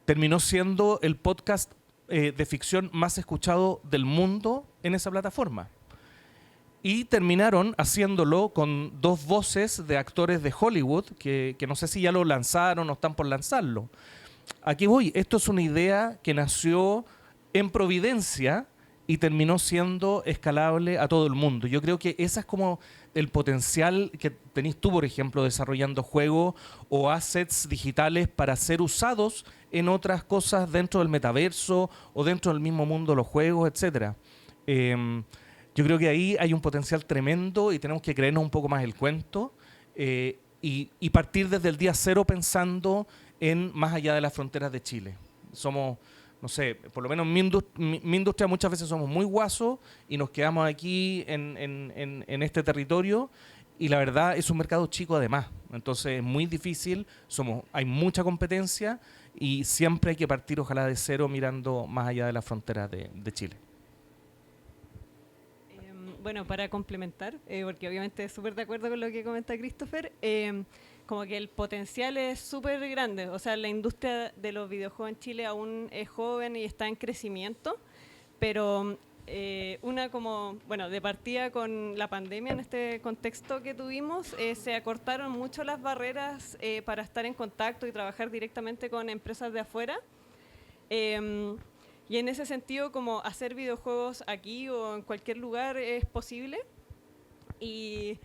terminó siendo el podcast de ficción más escuchado del mundo en esa plataforma. Y terminaron haciéndolo con 2 voces de actores de Hollywood, que no sé si ya lo lanzaron o están por lanzarlo. Aquí voy, esto es una idea que nació en Providencia y terminó siendo escalable a todo el mundo. Yo creo que ese es como el potencial que tenés tú, por ejemplo, desarrollando juegos o assets digitales para ser usados en otras cosas dentro del metaverso o dentro del mismo mundo de los juegos, etcétera. Yo creo que ahí hay un potencial tremendo y tenemos que creernos un poco más el cuento, y partir desde el día cero pensando en más allá de las fronteras de Chile. Somos, no sé, por lo menos mi industria muchas veces somos muy guasos y nos quedamos aquí en este territorio, y la verdad es un mercado chico además. Entonces es muy difícil, hay mucha competencia y siempre hay que partir ojalá de cero mirando más allá de las fronteras de Chile. bueno, para complementar, porque obviamente súper de acuerdo con lo que comenta Christopher, como que el potencial es súper grande. O sea, la industria de los videojuegos en Chile aún es joven y está en crecimiento, pero una como, bueno, de partida con la pandemia, en este contexto que tuvimos, se acortaron mucho las barreras para estar en contacto y trabajar directamente con empresas de afuera. Y en ese sentido, como hacer videojuegos aquí o en cualquier lugar es posible. Y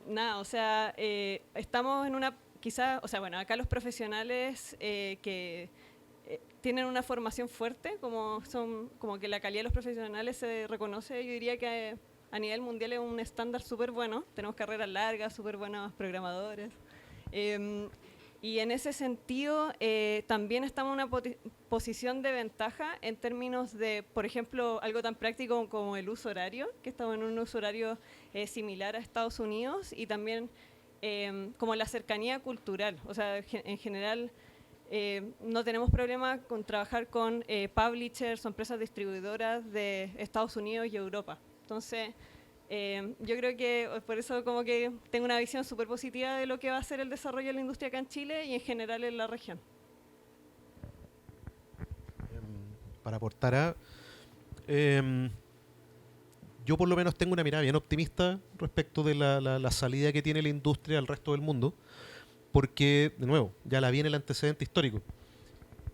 nada, o sea, estamos en una, quizás, o sea, bueno, acá los profesionales que tienen una formación fuerte, como que la calidad de los profesionales se reconoce, yo diría que a nivel mundial es un estándar súper bueno. Tenemos carreras largas, súper buenos programadores. Y en ese sentido, también estamos en una posición de ventaja en términos de, por ejemplo, algo tan práctico como el uso horario, que estamos en un uso horario similar a Estados Unidos, y también como la cercanía cultural. O sea, en general, no tenemos problema con trabajar con publishers o empresas distribuidoras de Estados Unidos y Europa. Entonces, yo creo que por eso como que tengo una visión súper positiva de lo que va a ser el desarrollo de la industria acá en Chile y en general en la región. Para aportar yo por lo menos tengo una mirada bien optimista respecto de la salida que tiene la industria al resto del mundo, porque, de nuevo, ya la viene el antecedente histórico.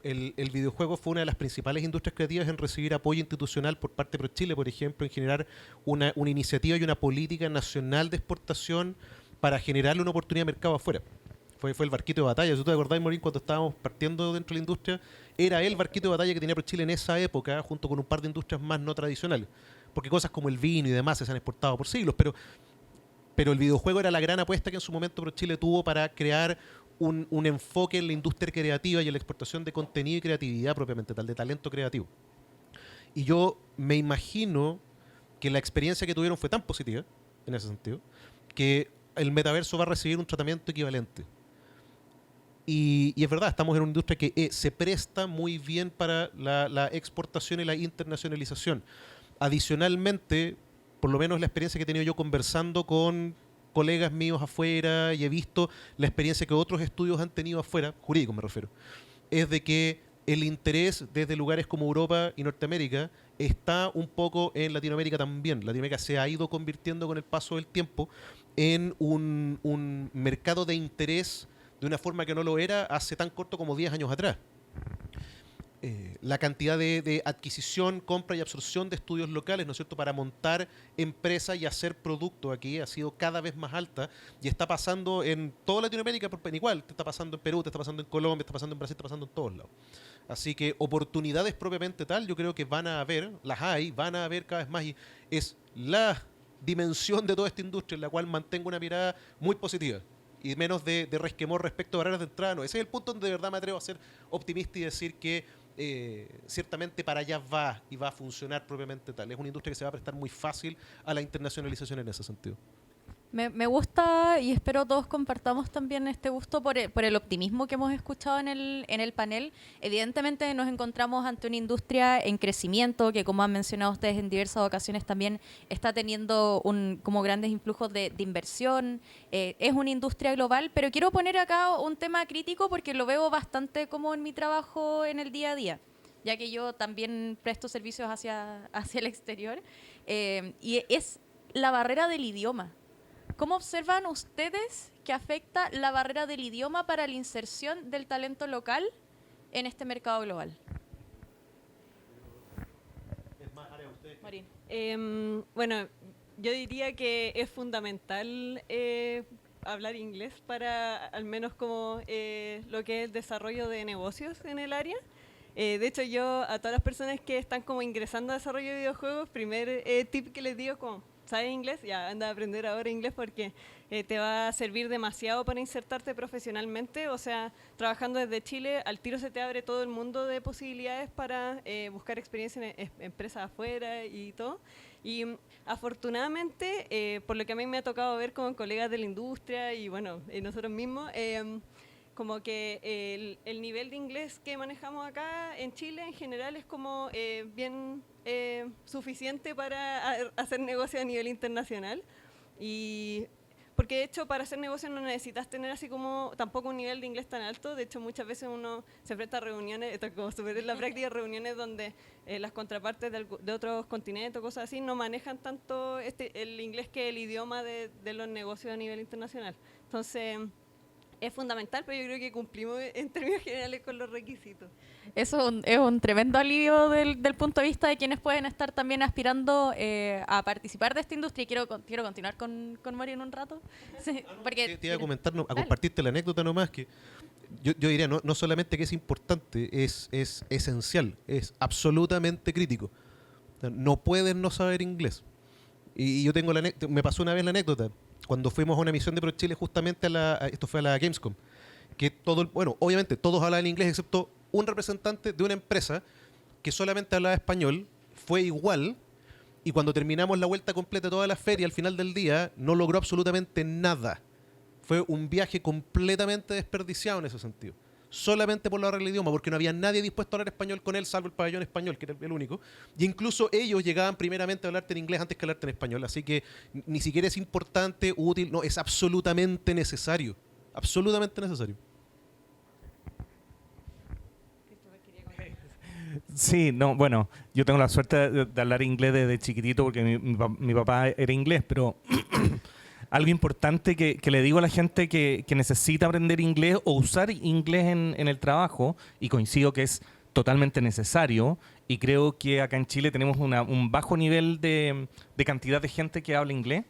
El videojuego fue una de las principales industrias creativas en recibir apoyo institucional por parte de ProChile, por ejemplo, en generar una iniciativa y una política nacional de exportación para generarle una oportunidad de mercado afuera. Fue el barquito de batalla. Si tú te acordás, Morín, cuando estábamos partiendo dentro de la industria, era el barquito de batalla que tenía ProChile en esa época, junto con un par de industrias más no tradicionales. Porque cosas como el vino y demás se han exportado por siglos, pero el videojuego era la gran apuesta que en su momento ProChile tuvo para crear un enfoque en la industria creativa y en la exportación de contenido y creatividad propiamente tal, de talento creativo. Y yo me imagino que la experiencia que tuvieron fue tan positiva, en ese sentido, que el metaverso va a recibir un tratamiento equivalente. Y es verdad, estamos en una industria que se presta muy bien para la exportación y la internacionalización. Adicionalmente, por lo menos la experiencia que he tenido yo conversando con colegas míos afuera y he visto la experiencia que otros estudios han tenido afuera, jurídico me refiero, es de que el interés desde lugares como Europa y Norteamérica está un poco en Latinoamérica también. Latinoamérica se ha ido convirtiendo con el paso del tiempo en un mercado de interés de una forma que no lo era hace tan corto como 10 años atrás. La cantidad de adquisición, compra y absorción de estudios locales, ¿no es cierto?, para montar empresas y hacer producto aquí ha sido cada vez más alta y está pasando en toda Latinoamérica por igual. Te está pasando en Perú, te está pasando en Colombia, está pasando en Brasil, está pasando en todos lados. Así que oportunidades propiamente tal, yo creo que van a haber, las hay, van a haber cada vez más y es la dimensión de toda esta industria en la cual mantengo una mirada muy positiva y menos de resquemor respecto a barreras de entrada. No, ese es el punto donde de verdad me atrevo a ser optimista y decir que ciertamente para allá va y va a funcionar propiamente tal. Es una industria que se va a prestar muy fácil a la internacionalización en ese sentido. Me gusta y espero todos compartamos también este gusto por el optimismo que hemos escuchado en el panel. Evidentemente nos encontramos ante una industria en crecimiento que, como han mencionado ustedes en diversas ocasiones, también está teniendo como grandes influjos de inversión. Es una industria global, pero quiero poner acá un tema crítico porque lo veo bastante como en mi trabajo en el día a día, ya que yo también presto servicios hacia el exterior, y es la barrera del idioma. ¿Cómo observan ustedes que afecta la barrera del idioma para la inserción del talento local en este mercado global? Marín. Bueno, yo diría que es fundamental hablar inglés para al menos como lo que es el desarrollo de negocios en el área. De hecho, yo a todas las personas que están como ingresando a desarrollo de videojuegos, primer tip que les digo como ¿sabes inglés? Ya, anda a aprender ahora inglés porque te va a servir demasiado para insertarte profesionalmente. O sea, trabajando desde Chile, al tiro se te abre todo el mundo de posibilidades para buscar experiencia en empresas afuera y todo. Y afortunadamente, por lo que a mí me ha tocado ver con colegas de la industria y bueno, nosotros mismos, como que el nivel de inglés que manejamos acá en Chile en general es como bien suficiente para hacer negocio a nivel internacional. Y porque de hecho para hacer negocio no necesitas tener así como tampoco un nivel de inglés tan alto. De hecho muchas veces uno se enfrenta a reuniones, esto es como súper en la práctica, reuniones donde las contrapartes de otros continentes o cosas así no manejan tanto el inglés que el idioma de los negocios a nivel internacional. Entonces es fundamental, pero yo creo que cumplimos en términos generales con los requisitos. Eso es un tremendo alivio del punto de vista de quienes pueden estar también aspirando a participar de esta industria. Y quiero continuar con Mori en un rato. Sí, porque te iba a comentar, a dale. compartirte la anécdota nomás, que yo diría, no solamente que es importante, es esencial, es absolutamente crítico. O sea, no pueden no saber inglés. Y yo tengo me pasó una vez la anécdota, cuando fuimos a una misión de ProChile justamente esto fue a la Gamescom, que obviamente todos hablaban inglés excepto un representante de una empresa que solamente hablaba español, fue igual, y cuando terminamos la vuelta completa de toda la feria, al final del día, no logró absolutamente nada. Fue un viaje completamente desperdiciado en ese sentido. Solamente por la regla del idioma, porque no había nadie dispuesto a hablar español con él, salvo el pabellón español, que era el único. Y incluso ellos llegaban primeramente a hablarte en inglés antes que hablarte en español. Así que ni siquiera es importante, útil, no, es absolutamente necesario. Absolutamente necesario. Sí, no, bueno, yo tengo la suerte de hablar inglés desde chiquitito porque mi papá era inglés, pero algo importante que le digo a la gente que necesita aprender inglés o usar inglés en el trabajo, y coincido que es totalmente necesario, y creo que acá en Chile tenemos un bajo nivel de cantidad de gente que habla inglés,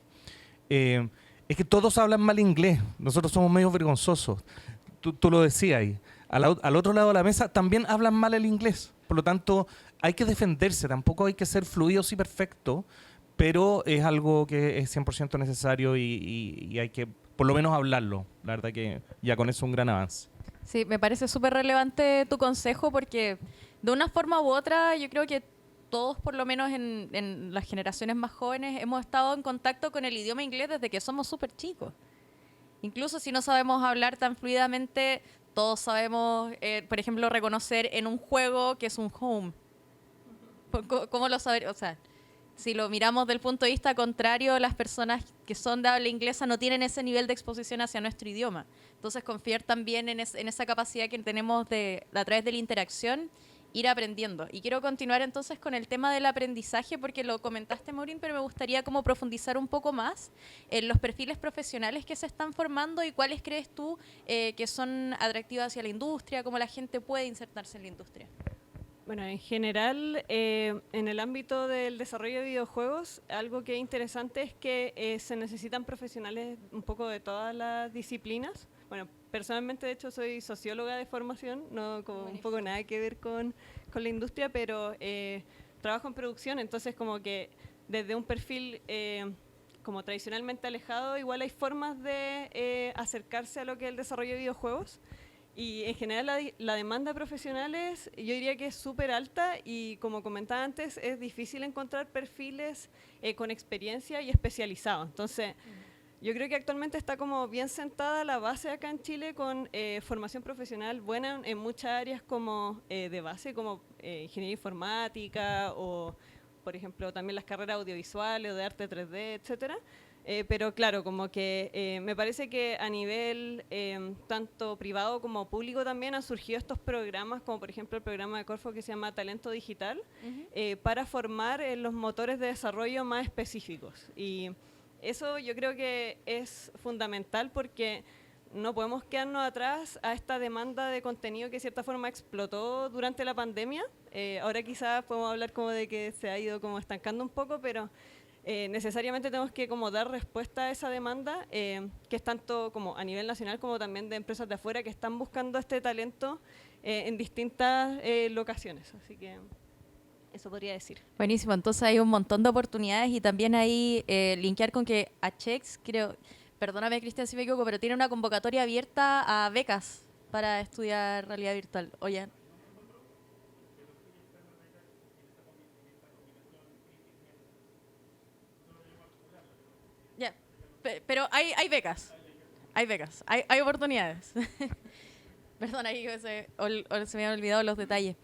es que todos hablan mal inglés, nosotros somos medio vergonzosos, tú lo decías ahí. Al otro lado de la mesa también hablan mal el inglés. Por lo tanto, hay que defenderse. Tampoco hay que ser fluidos y perfectos, pero es algo que es 100% necesario y hay que por lo menos hablarlo. La verdad que ya con eso es un gran avance. Sí, me parece súper relevante tu consejo porque de una forma u otra yo creo que todos, por lo menos en las generaciones más jóvenes, hemos estado en contacto con el idioma inglés desde que somos súper chicos. Incluso si no sabemos hablar tan fluidamente, todos sabemos, por ejemplo, reconocer en un juego que es un home. ¿Cómo lo saber? O sea, si lo miramos del punto de vista contrario, las personas que son de habla inglesa no tienen ese nivel de exposición hacia nuestro idioma. Entonces, confiar también en esa capacidad que tenemos a través de la interacción, ir aprendiendo. Y quiero continuar entonces con el tema del aprendizaje, porque lo comentaste, Maureen, pero me gustaría como profundizar un poco más en los perfiles profesionales que se están formando y cuáles crees tú que son atractivos hacia la industria, cómo la gente puede insertarse en la industria. Bueno, en general, en el ámbito del desarrollo de videojuegos, algo que es interesante es que se necesitan profesionales un poco de todas las disciplinas. Bueno, personalmente, de hecho, soy socióloga de formación, no como un poco nada que ver con la industria, pero trabajo en producción, entonces como que desde un perfil como tradicionalmente alejado, igual hay formas de acercarse a lo que es el desarrollo de videojuegos. Y en general la demanda de profesionales yo diría que es súper alta y como comentaba antes es difícil encontrar perfiles con experiencia y especializados. Entonces yo creo que actualmente está como bien sentada la base acá en Chile con formación profesional buena en muchas áreas como de base, como ingeniería informática o por ejemplo también las carreras audiovisuales o de arte 3D, etcétera. Pero claro, como que me parece que a nivel tanto privado como público también han surgido estos programas, como por ejemplo el programa de Corfo que se llama Talento Digital, para formar los motores de desarrollo más específicos. Y eso yo creo que es fundamental porque no podemos quedarnos atrás a esta demanda de contenido que de cierta forma explotó durante la pandemia. Ahora quizás podemos hablar como de que se ha ido como estancando un poco, pero necesariamente tenemos que como dar respuesta a esa demanda que es tanto como a nivel nacional como también de empresas de afuera que están buscando este talento en distintas locaciones. Así que eso podría decir. Buenísimo, entonces hay un montón de oportunidades y también ahí linkear con que Achex, creo, perdóname Cristian si me equivoco, pero tiene una convocatoria abierta a becas para estudiar realidad virtual. Oye. Ya, pero hay becas, hay oportunidades. Perdón, ahí se me habían olvidado los detalles.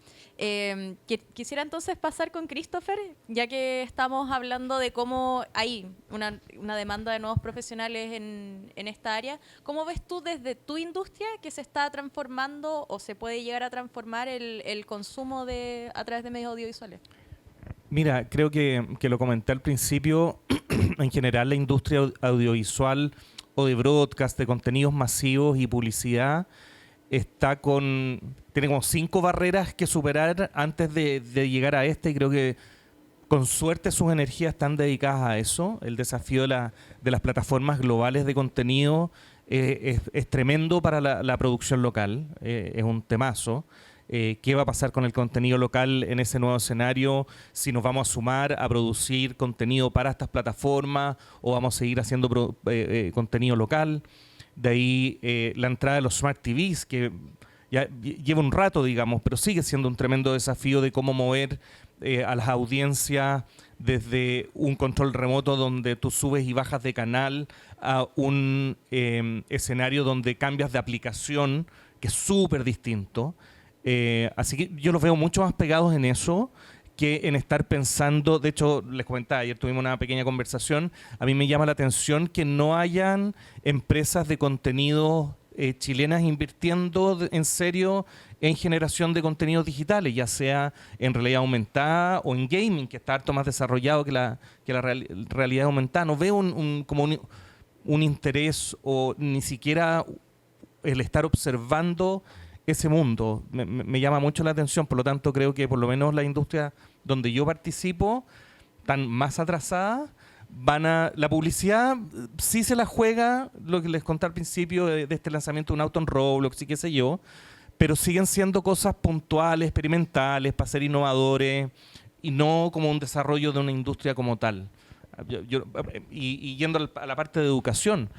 Quisiera entonces pasar con Christopher, ya que estamos hablando de cómo hay una demanda de nuevos profesionales en esta área. ¿Cómo ves tú desde tu industria que se está transformando o se puede llegar a transformar el consumo a través de medios audiovisuales? Mira, creo que lo comenté al principio, en general la industria audiovisual o de broadcast, de contenidos masivos y publicidad, tiene como 5 barreras que superar antes de llegar a esta, y creo que con suerte sus energías están dedicadas a eso. El desafío de las plataformas globales de contenido es tremendo para la producción local, es un temazo. ¿Qué va a pasar con el contenido local en ese nuevo escenario? Si nos vamos a sumar a producir contenido para estas plataformas o vamos a seguir haciendo contenido local. De ahí la entrada de los Smart TVs, que ya lleva un rato, digamos, pero sigue siendo un tremendo desafío de cómo mover a las audiencias desde un control remoto donde tú subes y bajas de canal a un escenario donde cambias de aplicación, que es súper distinto. Así que yo los veo mucho más pegados en eso que en estar pensando. De hecho, les comentaba, ayer tuvimos una pequeña conversación, a mí me llama la atención que no hayan empresas de contenido chilenas invirtiendo en serio en generación de contenidos digitales, ya sea en realidad aumentada o en gaming, que está harto más desarrollado que la realidad aumentada. No veo como un interés o ni siquiera el estar observando ese mundo. Me llama mucho la atención, por lo tanto creo que por lo menos la industria donde yo participo, tan más atrasada, la publicidad sí se la juega, lo que les conté al principio de este lanzamiento de un auto en Roblox y qué sé yo, pero siguen siendo cosas puntuales, experimentales, para ser innovadores y no como un desarrollo de una industria como tal. Y yendo a la parte de educación,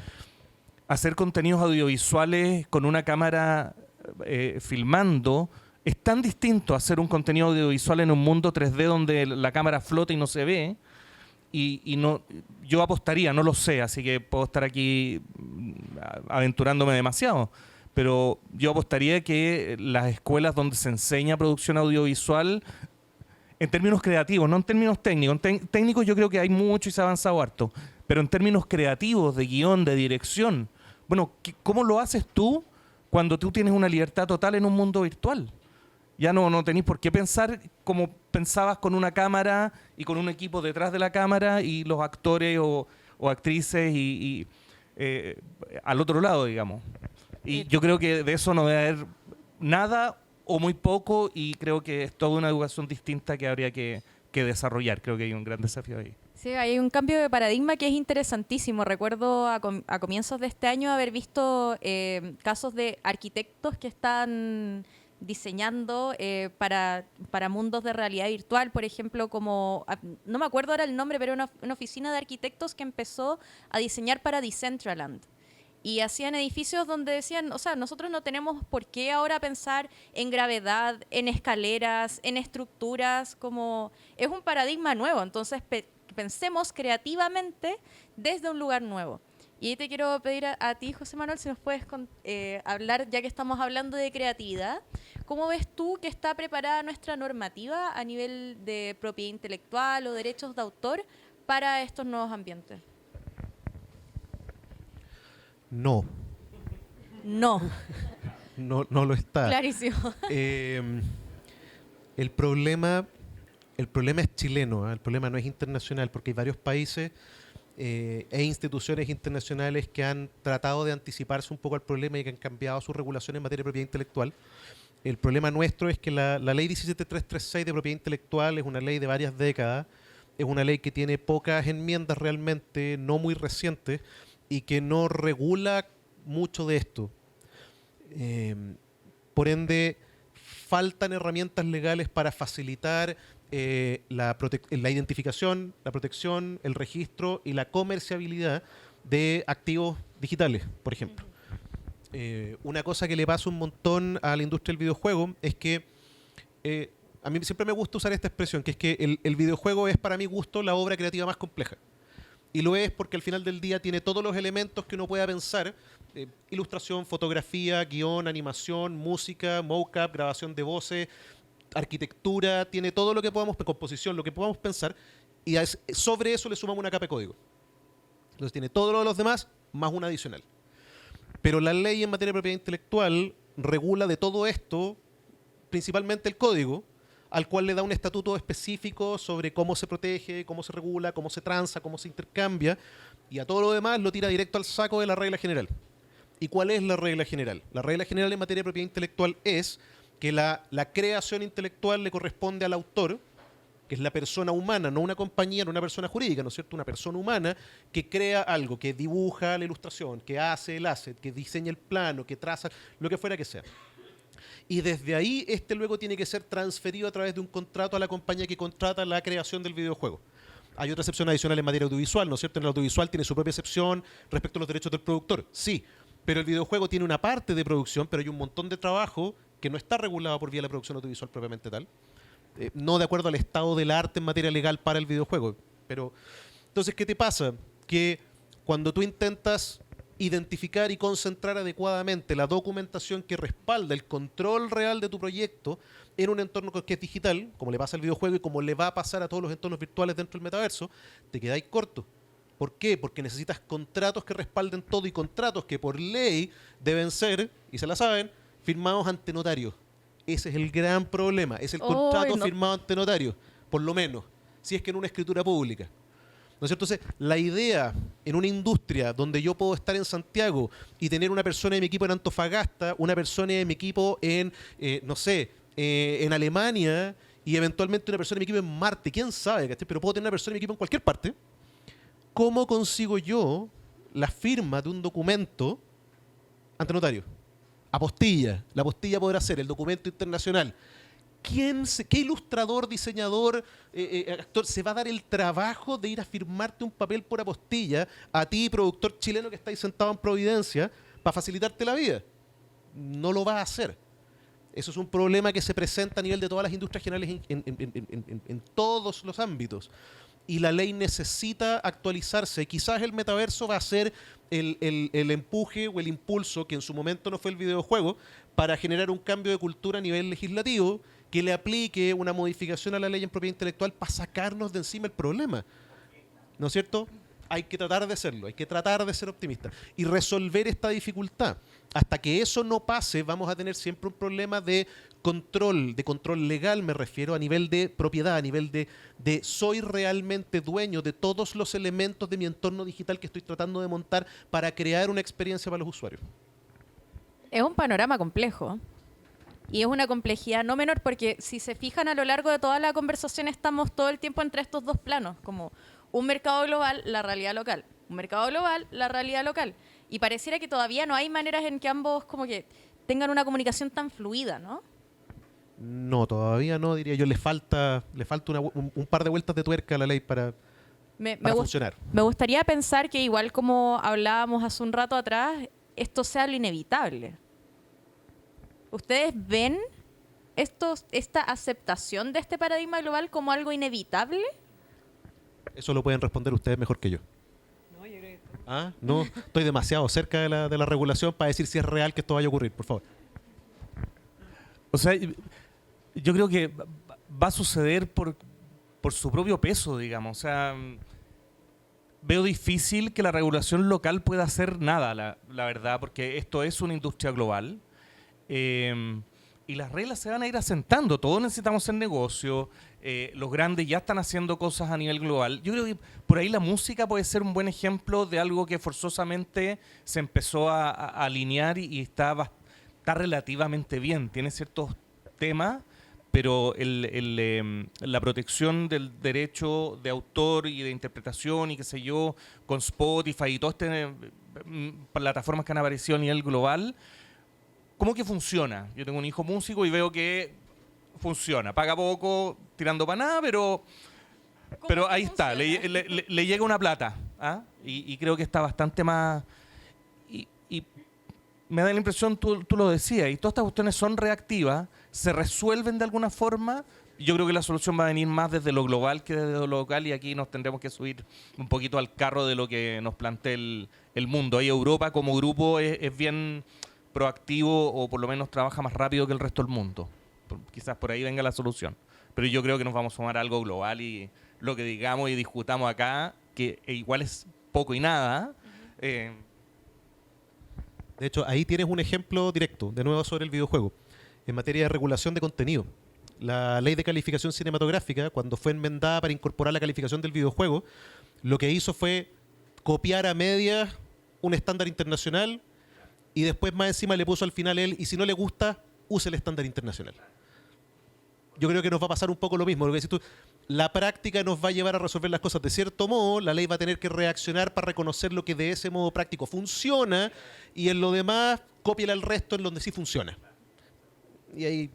hacer contenidos audiovisuales con una cámara filmando es tan distinto a hacer un contenido audiovisual en un mundo 3D donde la cámara flota y no se ve, y no, yo apostaría, no lo sé, así que puedo estar aquí aventurándome demasiado, pero yo apostaría que las escuelas donde se enseña producción audiovisual, en términos creativos, no en términos técnicos, técnicos yo creo que hay mucho y se ha avanzado harto, pero en términos creativos, de guión, de dirección, bueno, ¿cómo lo haces tú cuando tú tienes una libertad total en un mundo virtual? Ya no tenés por qué pensar como pensabas con una cámara y con un equipo detrás de la cámara y los actores o actrices y al otro lado, digamos. Y yo creo que de eso no debe haber nada o muy poco, y creo que es toda una educación distinta que habría que desarrollar. Creo que hay un gran desafío ahí. Sí, hay un cambio de paradigma que es interesantísimo. Recuerdo a comienzos de este año haber visto casos de arquitectos que están diseñando para mundos de realidad virtual, por ejemplo, como, no me acuerdo ahora el nombre, pero una oficina de arquitectos que empezó a diseñar para Decentraland. Y hacían edificios donde decían, o sea, nosotros no tenemos por qué ahora pensar en gravedad, en escaleras, en estructuras, como es un paradigma nuevo, entonces pensemos creativamente desde un lugar nuevo. Y ahí te quiero pedir a ti, José Manuel, si nos puedes hablar, ya que estamos hablando de creatividad, ¿cómo ves tú que está preparada nuestra normativa a nivel de propiedad intelectual o derechos de autor para estos nuevos ambientes? No. No. No lo está. Clarísimo. El problema es chileno, ¿eh? El problema no es internacional, porque hay varios países e instituciones internacionales que han tratado de anticiparse un poco al problema y que han cambiado sus regulaciones en materia de propiedad intelectual. El problema nuestro es que la ley 17336 de propiedad intelectual es una ley de varias décadas, es una ley que tiene pocas enmiendas realmente, no muy recientes, y que no regula mucho de esto. Por ende, faltan herramientas legales para facilitar la identificación, la protección, el registro y la comerciabilidad de activos digitales, por ejemplo. Una cosa que le pasa un montón a la industria del videojuego es que a mí siempre me gusta usar esta expresión, que es que el videojuego es, para mi gusto, la obra creativa más compleja. Y lo es porque al final del día tiene todos los elementos que uno pueda pensar: ilustración, fotografía, guión, animación, música, mocap, grabación de voces, arquitectura, tiene todo lo que podamos, composición, lo que podamos pensar, y sobre eso le sumamos una capa de código. Entonces tiene todo lo de los demás, más una adicional. Pero la ley en materia de propiedad intelectual regula de todo esto, principalmente el código, al cual le da un estatuto específico sobre cómo se protege, cómo se regula, cómo se transa, cómo se intercambia, y a todo lo demás lo tira directo al saco de la regla general. ¿Y cuál es la regla general? La regla general en materia de propiedad intelectual es que la creación intelectual le corresponde al autor, que es la persona humana, no una compañía, no una persona jurídica, ¿no es cierto? Una persona humana que crea algo, que dibuja la ilustración, que hace el asset, que diseña el plano, que traza, lo que fuera que sea. Y desde ahí, luego tiene que ser transferido a través de un contrato a la compañía que contrata la creación del videojuego. Hay otra excepción adicional en materia audiovisual, ¿no es cierto? En el audiovisual tiene su propia excepción respecto a los derechos del productor, sí, pero el videojuego tiene una parte de producción, pero hay un montón de trabajo que no está regulado por vía de la producción audiovisual propiamente tal, no de acuerdo al estado del arte en materia legal para el videojuego. Pero entonces, ¿qué te pasa? Que cuando tú intentas identificar y concentrar adecuadamente la documentación que respalda el control real de tu proyecto en un entorno que es digital, como le pasa al videojuego y como le va a pasar a todos los entornos virtuales dentro del metaverso, te quedáis corto. ¿Por qué? Porque necesitas contratos que respalden todo, y contratos que por ley deben ser, y se la saben, firmados ante notario. Ese es el gran problema, es el contrato firmado ante notario, por lo menos, si es que en una escritura pública. ¿No es cierto? Entonces, la idea en una industria donde yo puedo estar en Santiago y tener una persona de mi equipo en Antofagasta, una persona de mi equipo en, en Alemania, y eventualmente una persona de mi equipo en Marte, quién sabe, ¿cachai? Pero puedo tener una persona de mi equipo en cualquier parte. ¿Cómo consigo yo la firma de un documento ante notario? Apostilla. La apostilla podrá ser el documento internacional. ¿Qué ilustrador, diseñador, actor se va a dar el trabajo de ir a firmarte un papel por apostilla a ti, productor chileno que estáis sentado en Providencia, para facilitarte la vida? No lo va a hacer. Eso es un problema que se presenta a nivel de todas las industrias generales en todos los ámbitos. Y la ley necesita actualizarse. Quizás el metaverso va a ser el empuje o el impulso, que en su momento no fue el videojuego, para generar un cambio de cultura a nivel legislativo que le aplique una modificación a la ley en propiedad intelectual para sacarnos de encima el problema. ¿No es cierto? Hay que tratar de hacerlo, hay que tratar de ser optimistas y resolver esta dificultad. Hasta que eso no pase, vamos a tener siempre un problema de control legal, me refiero, a nivel de propiedad, a nivel de soy realmente dueño de todos los elementos de mi entorno digital que estoy tratando de montar para crear una experiencia para los usuarios. Es un panorama complejo. Y es una complejidad no menor, porque si se fijan a lo largo de toda la conversación estamos todo el tiempo entre estos dos planos, como un mercado global, la realidad local. Un mercado global, la realidad local. Y pareciera que todavía no hay maneras en que ambos como que tengan una comunicación tan fluida, ¿no? No, todavía no, diría yo. Le falta un par de vueltas de tuerca a la ley para funcionar. Me gustaría pensar que, igual como hablábamos hace un rato atrás, esto sea lo inevitable. ¿Ustedes ven esta aceptación de este paradigma global como algo inevitable? Eso lo pueden responder ustedes mejor que yo. No, yo creo que... Ah, no, estoy demasiado cerca de la regulación para decir si es real que esto vaya a ocurrir, por favor. O sea, yo creo que va a suceder por su propio peso, digamos. O sea, veo difícil que la regulación local pueda hacer nada, la verdad, porque esto es una industria global. Y las reglas se van a ir asentando. Todos necesitamos hacer negocio. Los grandes ya están haciendo cosas a nivel global. Yo creo que por ahí la música puede ser un buen ejemplo de algo que forzosamente se empezó a alinear y está relativamente bien. Tiene ciertos temas, pero la protección del derecho de autor y de interpretación y qué sé yo, con Spotify y todas estas plataformas que han aparecido a nivel global, ¿cómo que funciona? Yo tengo un hijo músico y veo que funciona. Paga poco, tirando para nada, pero ahí está. Le llega una plata. ¿Ah? Y creo que está bastante más... Y me da la impresión, tú lo decías, y todas estas cuestiones son reactivas, se resuelven de alguna forma, yo creo que la solución va a venir más desde lo global que desde lo local, y aquí nos tendremos que subir un poquito al carro de lo que nos plantea el mundo. Ahí Europa como grupo es bien proactivo, o por lo menos trabaja más rápido que el resto del mundo. Quizás por ahí venga la solución. Pero yo creo que nos vamos a sumar a algo global, y lo que digamos y discutamos acá, que igual es poco y nada. De hecho, ahí tienes un ejemplo directo, de nuevo sobre el videojuego, en materia de regulación de contenido. La ley de calificación cinematográfica, cuando fue enmendada para incorporar la calificación del videojuego, lo que hizo fue copiar a medias un estándar internacional, y después más encima le puso al final él, y si no le gusta, use el estándar internacional. Yo creo que nos va a pasar un poco lo mismo. Lo que decís tú, la práctica nos va a llevar a resolver las cosas de cierto modo, la ley va a tener que reaccionar para reconocer lo que de ese modo práctico funciona, y en lo demás, cópiale al resto en donde sí funciona. Y ahí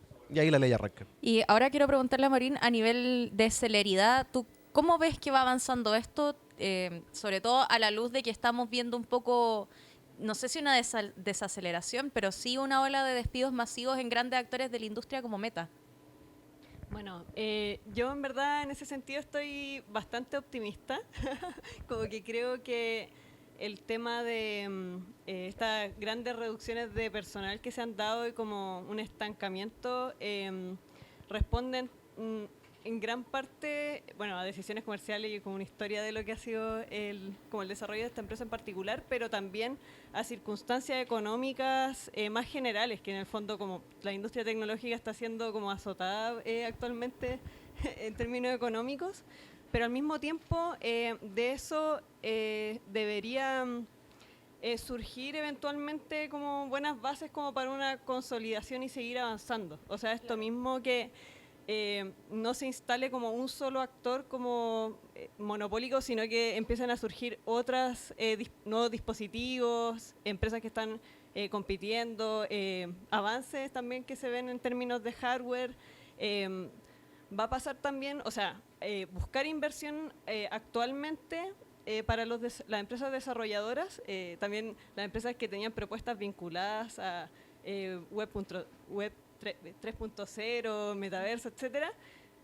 la ley arranca. Y ahora quiero preguntarle a Morín, a nivel de celeridad, ¿tú cómo ves que va avanzando esto? Sobre todo a la luz de que estamos viendo un poco, no sé si una desaceleración, pero sí una ola de despidos masivos en grandes actores de la industria como Meta. Bueno, yo en verdad en ese sentido estoy bastante optimista, como que creo que el tema de estas grandes reducciones de personal que se han dado y como un estancamiento responden en gran parte, bueno, a decisiones comerciales y como una historia de lo que ha sido como el desarrollo de esta empresa en particular, pero también a circunstancias económicas más generales, que en el fondo como la industria tecnológica está siendo como azotada actualmente en términos económicos, pero al mismo tiempo de eso debería surgir eventualmente como buenas bases como para una consolidación y seguir avanzando. O sea, esto mismo que no se instale como un solo actor como monopólico, sino que empiezan a surgir otras nuevos dispositivos, empresas que están compitiendo, avances también que se ven en términos de hardware. Va a pasar también, o sea, buscar inversión actualmente para las empresas desarrolladoras, también las empresas que tenían propuestas vinculadas a web 3.0, metaverso, etcétera,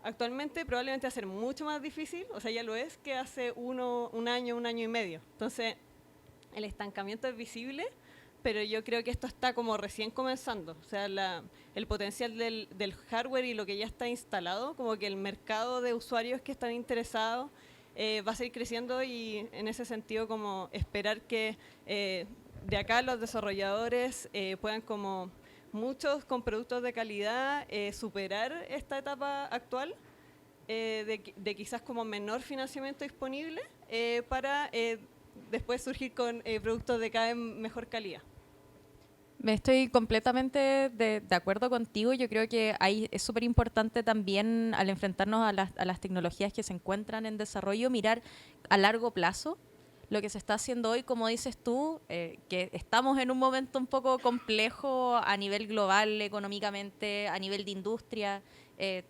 actualmente probablemente va a ser mucho más difícil, o sea, ya lo es, que hace un año y medio. Entonces, el estancamiento es visible, pero yo creo que esto está como recién comenzando. O sea, el potencial del hardware y lo que ya está instalado, como que el mercado de usuarios que están interesados va a seguir creciendo, y en ese sentido como esperar que de acá los desarrolladores puedan como muchos con productos de calidad superar esta etapa actual de quizás como menor financiamiento disponible para después surgir con productos de cada vez mejor calidad. Me estoy completamente de acuerdo contigo. Yo creo que ahí es súper importante también, al enfrentarnos a las tecnologías que se encuentran en desarrollo, mirar a largo plazo lo que se está haciendo hoy, como dices tú, que estamos en un momento un poco complejo a nivel global, económicamente, a nivel de industria,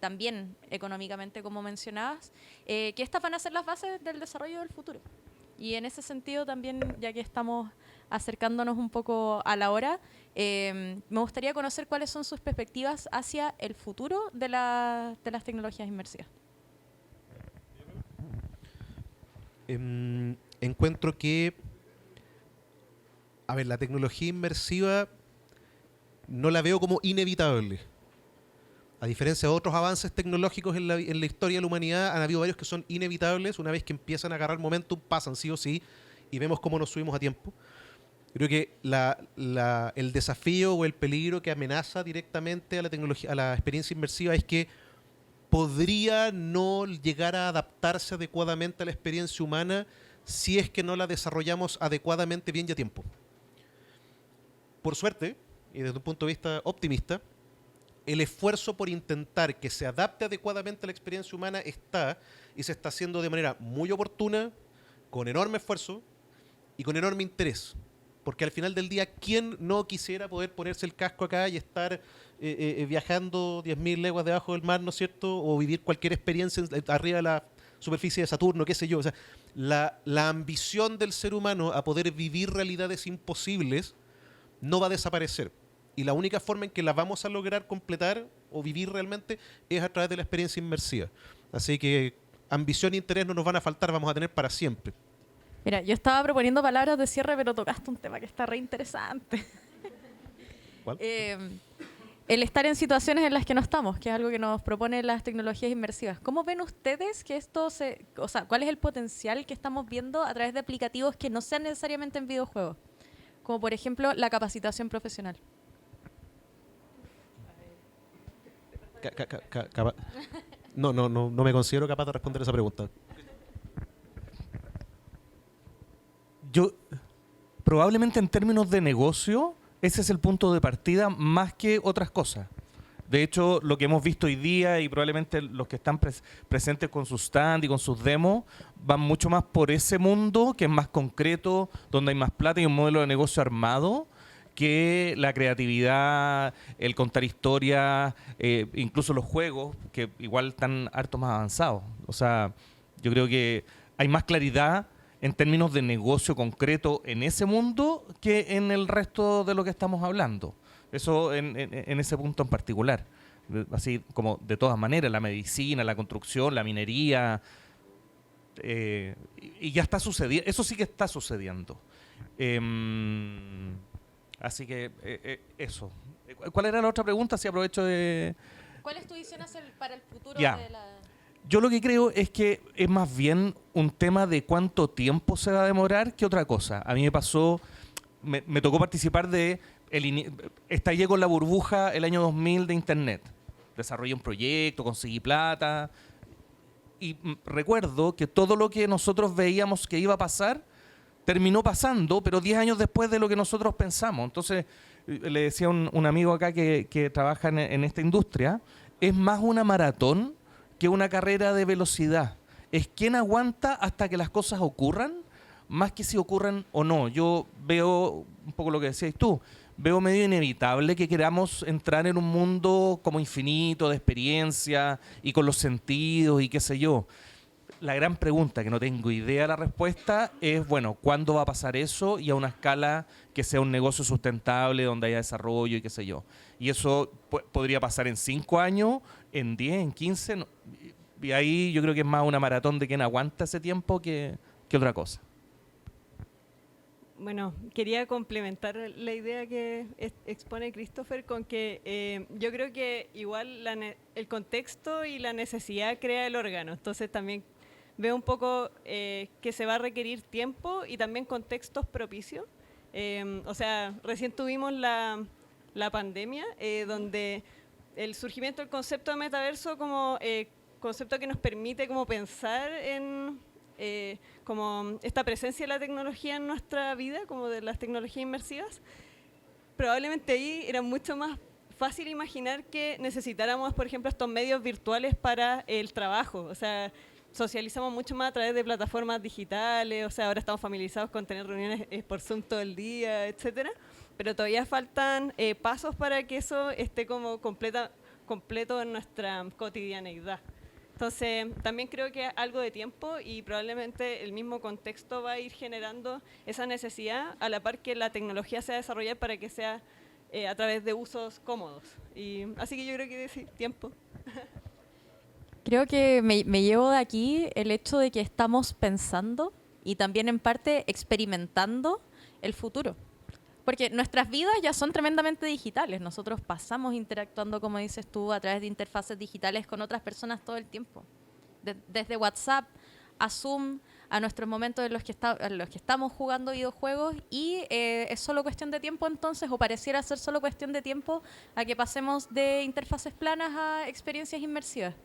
también económicamente, como mencionabas, que estas van a ser las bases del desarrollo del futuro. Y en ese sentido también, ya que estamos acercándonos un poco a la hora, me gustaría conocer cuáles son sus perspectivas hacia el futuro de las tecnologías inmersivas. Encuentro que, a ver, la tecnología inmersiva no la veo como inevitable. A diferencia de otros avances tecnológicos en la historia de la humanidad, han habido varios que son inevitables. Una vez que empiezan a agarrar momentum, pasan sí o sí, y vemos cómo nos subimos a tiempo. Creo que el desafío o el peligro que amenaza directamente a la tecnología, a la experiencia inmersiva, es que podría no llegar a adaptarse adecuadamente a la experiencia humana si es que no la desarrollamos adecuadamente bien y a tiempo. Por suerte, y desde un punto de vista optimista, el esfuerzo por intentar que se adapte adecuadamente a la experiencia humana está, y se está haciendo de manera muy oportuna, con enorme esfuerzo y con enorme interés. Porque al final del día, ¿quién no quisiera poder ponerse el casco acá y estar viajando 10.000 leguas debajo del mar, ¿no es cierto? O vivir cualquier experiencia arriba de la superficie de Saturno, qué sé yo. O sea, la ambición del ser humano a poder vivir realidades imposibles no va a desaparecer. Y la única forma en que la vamos a lograr completar o vivir realmente es a través de la experiencia inmersiva. Así que ambición e interés no nos van a faltar, vamos a tener para siempre. Mira, yo estaba proponiendo palabras de cierre, pero tocaste un tema que está re interesante. ¿Cuál? El estar en situaciones en las que no estamos, que es algo que nos proponen las tecnologías inmersivas. ¿Cómo ven ustedes que o sea, cuál es el potencial que estamos viendo a través de aplicativos que no sean necesariamente en videojuegos? Como por ejemplo la capacitación profesional. No me considero capaz de responder esa pregunta. Yo, probablemente en términos de negocio, ese es el punto de partida más que otras cosas. De hecho, lo que hemos visto hoy día y probablemente los que están presentes con sus stand y con sus demos van mucho más por ese mundo que es más concreto, donde hay más plata y un modelo de negocio armado, que la creatividad, el contar historias, incluso los juegos, que igual están harto más avanzados. O sea, yo creo que hay más claridad en términos de negocio concreto en ese mundo que en el resto de lo que estamos hablando. Eso en ese punto en particular. Así como de todas maneras, la medicina, la construcción, la minería, y ya está sucediendo. Eso sí que está sucediendo. Así que eso. ¿Cuál era la otra pregunta? Si aprovecho de... ¿Cuál es tu visión para el futuro Ya. de la...? Yo lo que creo es que es más bien un tema de cuánto tiempo se va a demorar que otra cosa. A mí me pasó, me tocó participar de... Estallé con la burbuja el año 2000 de Internet. Desarrollé un proyecto, conseguí plata. Y recuerdo que todo lo que nosotros veíamos que iba a pasar terminó pasando, pero 10 años después de lo que nosotros pensamos. Entonces, le decía a un amigo acá que trabaja en esta industria, es más una maratón que una carrera de velocidad. Es quién aguanta hasta que las cosas ocurran, más que si ocurren o no. Yo veo, un poco lo que decías tú, veo medio inevitable que queramos entrar en un mundo como infinito de experiencia y con los sentidos y qué sé yo. La gran pregunta, que no tengo idea de la respuesta, es, bueno, ¿cuándo va a pasar eso y a una escala que sea un negocio sustentable, donde haya desarrollo y qué sé yo? Y eso podría pasar en 5 años, en 10, en 15. No, y ahí yo creo que es más una maratón de quien aguanta ese tiempo que otra cosa. Bueno, quería complementar la idea que expone Christopher con que yo creo que igual el contexto y la necesidad crea el órgano. Entonces también veo un poco que se va a requerir tiempo y también contextos propicios. O sea, recién tuvimos la pandemia, donde el surgimiento del concepto de metaverso como concepto que nos permite como pensar en como esta presencia de la tecnología en nuestra vida, como de las tecnologías inmersivas, probablemente ahí era mucho más fácil imaginar que necesitáramos, por ejemplo, estos medios virtuales para el trabajo. O sea, socializamos mucho más a través de plataformas digitales, o sea, ahora estamos familiarizados con tener reuniones por Zoom todo el día, etcétera, pero todavía faltan pasos para que eso esté como completo en nuestra cotidianeidad. Entonces, también creo que algo de tiempo y probablemente el mismo contexto va a ir generando esa necesidad a la par que la tecnología se va a desarrollar para que sea a través de usos cómodos. Y así que yo creo que sí, tiempo. Creo que me llevo de aquí el hecho de que estamos pensando y también en parte experimentando el futuro. Porque nuestras vidas ya son tremendamente digitales. Nosotros pasamos interactuando, como dices tú, a través de interfaces digitales con otras personas todo el tiempo. Desde WhatsApp a Zoom, a nuestros momentos en los que estamos jugando videojuegos, y es solo cuestión de tiempo entonces, o pareciera ser solo cuestión de tiempo, a que pasemos de interfaces planas a experiencias inmersivas.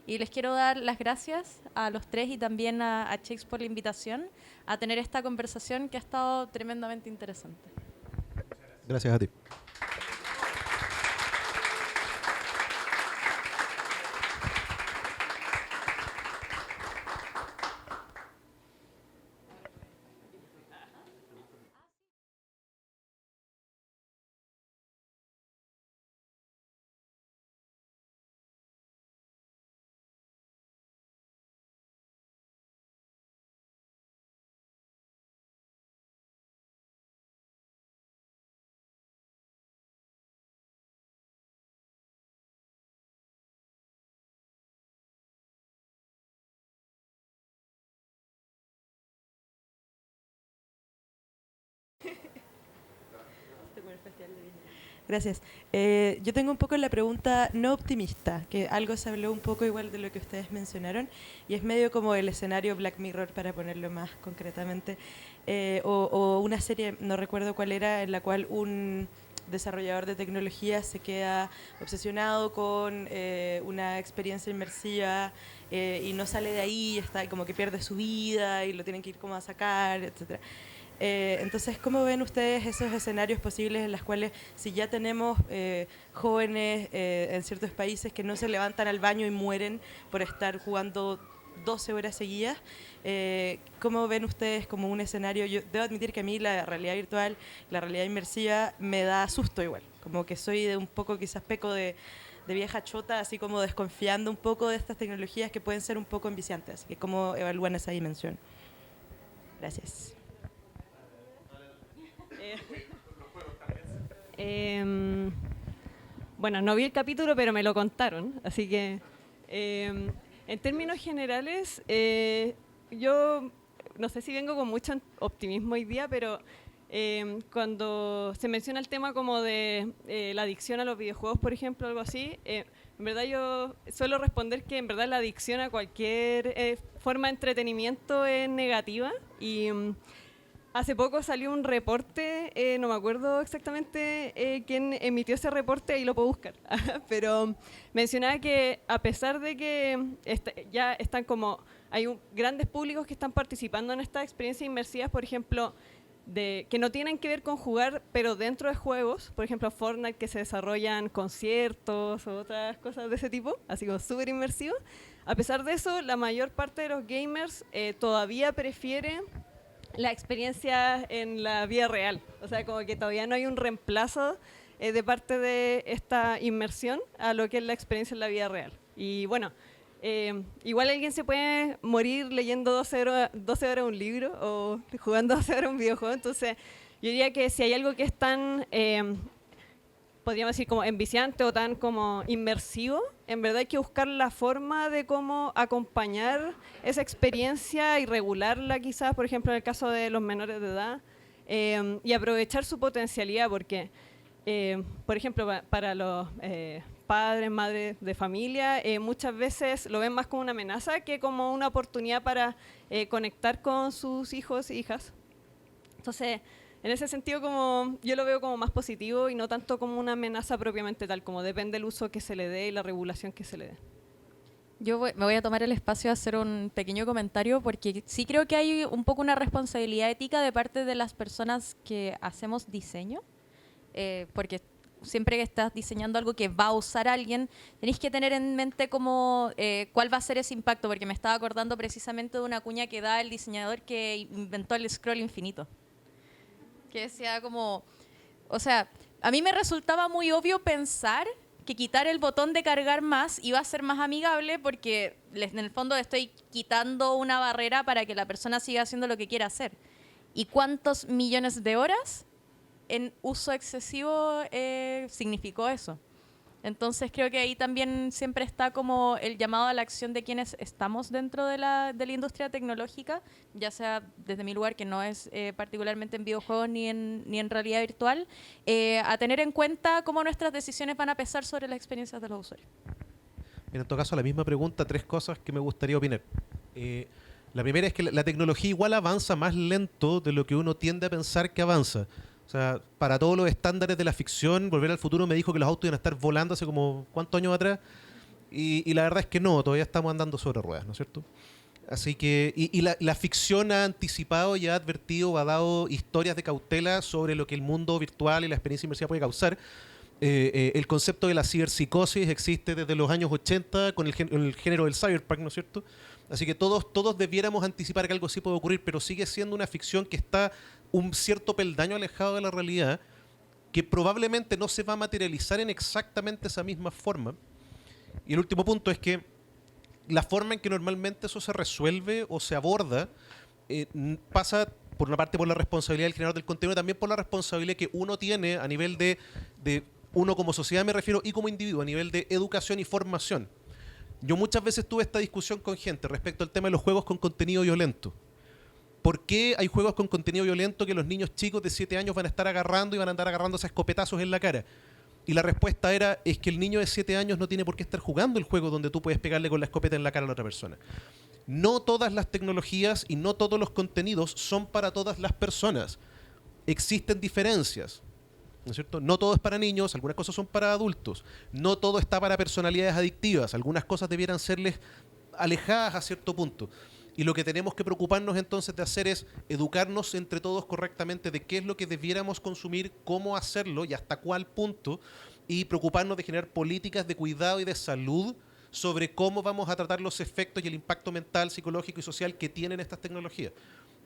Y les quiero dar las gracias a los tres y también a Shakes por la invitación a tener esta conversación que ha estado tremendamente interesante. Gracias a ti. Gracias. Yo tengo un poco la pregunta no optimista, que algo se habló un poco igual de lo que ustedes mencionaron, y es medio como el escenario Black Mirror, para ponerlo más concretamente, o una serie, no recuerdo cuál era, en la cual un desarrollador de tecnología se queda obsesionado con una experiencia inmersiva y no sale de ahí, está como que pierde su vida y lo tienen que ir como a sacar, etcétera. Entonces, ¿cómo ven ustedes esos escenarios posibles en los cuales, si ya tenemos jóvenes en ciertos países que no se levantan al baño y mueren por estar jugando 12 horas seguidas, ¿cómo ven ustedes como un escenario? Yo debo admitir que a mí la realidad virtual, la realidad inmersiva, me da susto igual, como que soy de un poco, quizás peco de vieja chota, así como desconfiando un poco de estas tecnologías que pueden ser un poco enviciantes. Así que, ¿cómo evalúan esa dimensión? Gracias. Bueno, no vi el capítulo, pero me lo contaron, así que en términos generales, yo no sé si vengo con mucho optimismo hoy día, pero cuando se menciona el tema como de la adicción a los videojuegos, por ejemplo, algo así, en verdad yo suelo responder que en verdad la adicción a cualquier forma de entretenimiento es negativa y hace poco salió un reporte, no me acuerdo exactamente quién emitió ese reporte, ahí lo puedo buscar, pero mencionaba que a pesar de que ya están como, hay grandes públicos que están participando en estas experiencias inmersivas, por ejemplo, que no tienen que ver con jugar, pero dentro de juegos, por ejemplo Fortnite, que se desarrollan conciertos o otras cosas de ese tipo, así como súper inmersivo. A pesar de eso, la mayor parte de los gamers todavía prefiere la experiencia en la vida real. O sea, como que todavía no hay un reemplazo de parte de esta inmersión a lo que es la experiencia en la vida real. Y bueno, igual alguien se puede morir leyendo 12 horas un libro o jugando 12 horas un videojuego. Entonces, yo diría que si hay algo que es tan, podríamos decir, como enviciante o tan como inmersivo, en verdad hay que buscar la forma de cómo acompañar esa experiencia y regularla quizás, por ejemplo, en el caso de los menores de edad, y aprovechar su potencialidad, porque, por ejemplo, para los padres, madres de familia, muchas veces lo ven más como una amenaza que como una oportunidad para conectar con sus hijos e hijas. Entonces, en ese sentido, como yo lo veo como más positivo y no tanto como una amenaza propiamente tal, como depende del uso que se le dé y la regulación que se le dé. Me voy a tomar el espacio a hacer un pequeño comentario, porque sí creo que hay un poco una responsabilidad ética de parte de las personas que hacemos diseño, porque siempre que estás diseñando algo que va a usar alguien, tenéis que tener en mente como cuál va a ser ese impacto, porque me estaba acordando precisamente de una cuña que da el diseñador que inventó el scroll infinito, que decía como, o sea, a mí me resultaba muy obvio pensar que quitar el botón de cargar más iba a ser más amigable, porque en el fondo estoy quitando una barrera para que la persona siga haciendo lo que quiera hacer. ¿Y cuántos millones de horas en uso excesivo significó eso? Entonces creo que ahí también siempre está como el llamado a la acción de quienes estamos dentro de la industria tecnológica, ya sea desde mi lugar, que no es particularmente en videojuegos ni en realidad virtual, a tener en cuenta cómo nuestras decisiones van a pesar sobre las experiencias de los usuarios. En todo caso, la misma pregunta, 3 cosas que me gustaría opinar. La primera es que la tecnología igual avanza más lento de lo que uno tiende a pensar que avanza. O sea, para todos los estándares de la ficción, Volver al Futuro me dijo que los autos iban a estar volando hace como ¿cuántos años atrás? Y la verdad es que no, todavía estamos andando sobre ruedas, ¿no es cierto? Así que, la ficción ha anticipado y ha advertido, ha dado historias de cautela sobre lo que el mundo virtual y la experiencia inmersiva puede causar. El concepto de la ciberpsicosis existe desde los años 80 con el género del cyberpunk, ¿no es cierto? Así que todos debiéramos anticipar que algo así puede ocurrir, pero sigue siendo una ficción que está un cierto peldaño alejado de la realidad, que probablemente no se va a materializar en exactamente esa misma forma. Y el último punto es que la forma en que normalmente eso se resuelve o se aborda pasa por una parte por la responsabilidad del generador del contenido, también por la responsabilidad que uno tiene a nivel de uno como sociedad, me refiero, y como individuo, a nivel de educación y formación. Yo muchas veces tuve esta discusión con gente respecto al tema de los juegos con contenido violento. ¿Por qué hay juegos con contenido violento que los niños chicos de 7 años van a estar agarrando y van a andar agarrándose a escopetazos en la cara? Y la respuesta era, es que el niño de 7 años no tiene por qué estar jugando el juego donde tú puedes pegarle con la escopeta en la cara a la otra persona. No todas las tecnologías y no todos los contenidos son para todas las personas. Existen diferencias, ¿no es cierto? No todo es para niños, algunas cosas son para adultos. No todo está para personalidades adictivas, algunas cosas debieran serles alejadas a cierto punto. Y lo que tenemos que preocuparnos entonces de hacer es educarnos entre todos correctamente de qué es lo que debiéramos consumir, cómo hacerlo y hasta cuál punto, y preocuparnos de generar políticas de cuidado y de salud sobre cómo vamos a tratar los efectos y el impacto mental, psicológico y social que tienen estas tecnologías.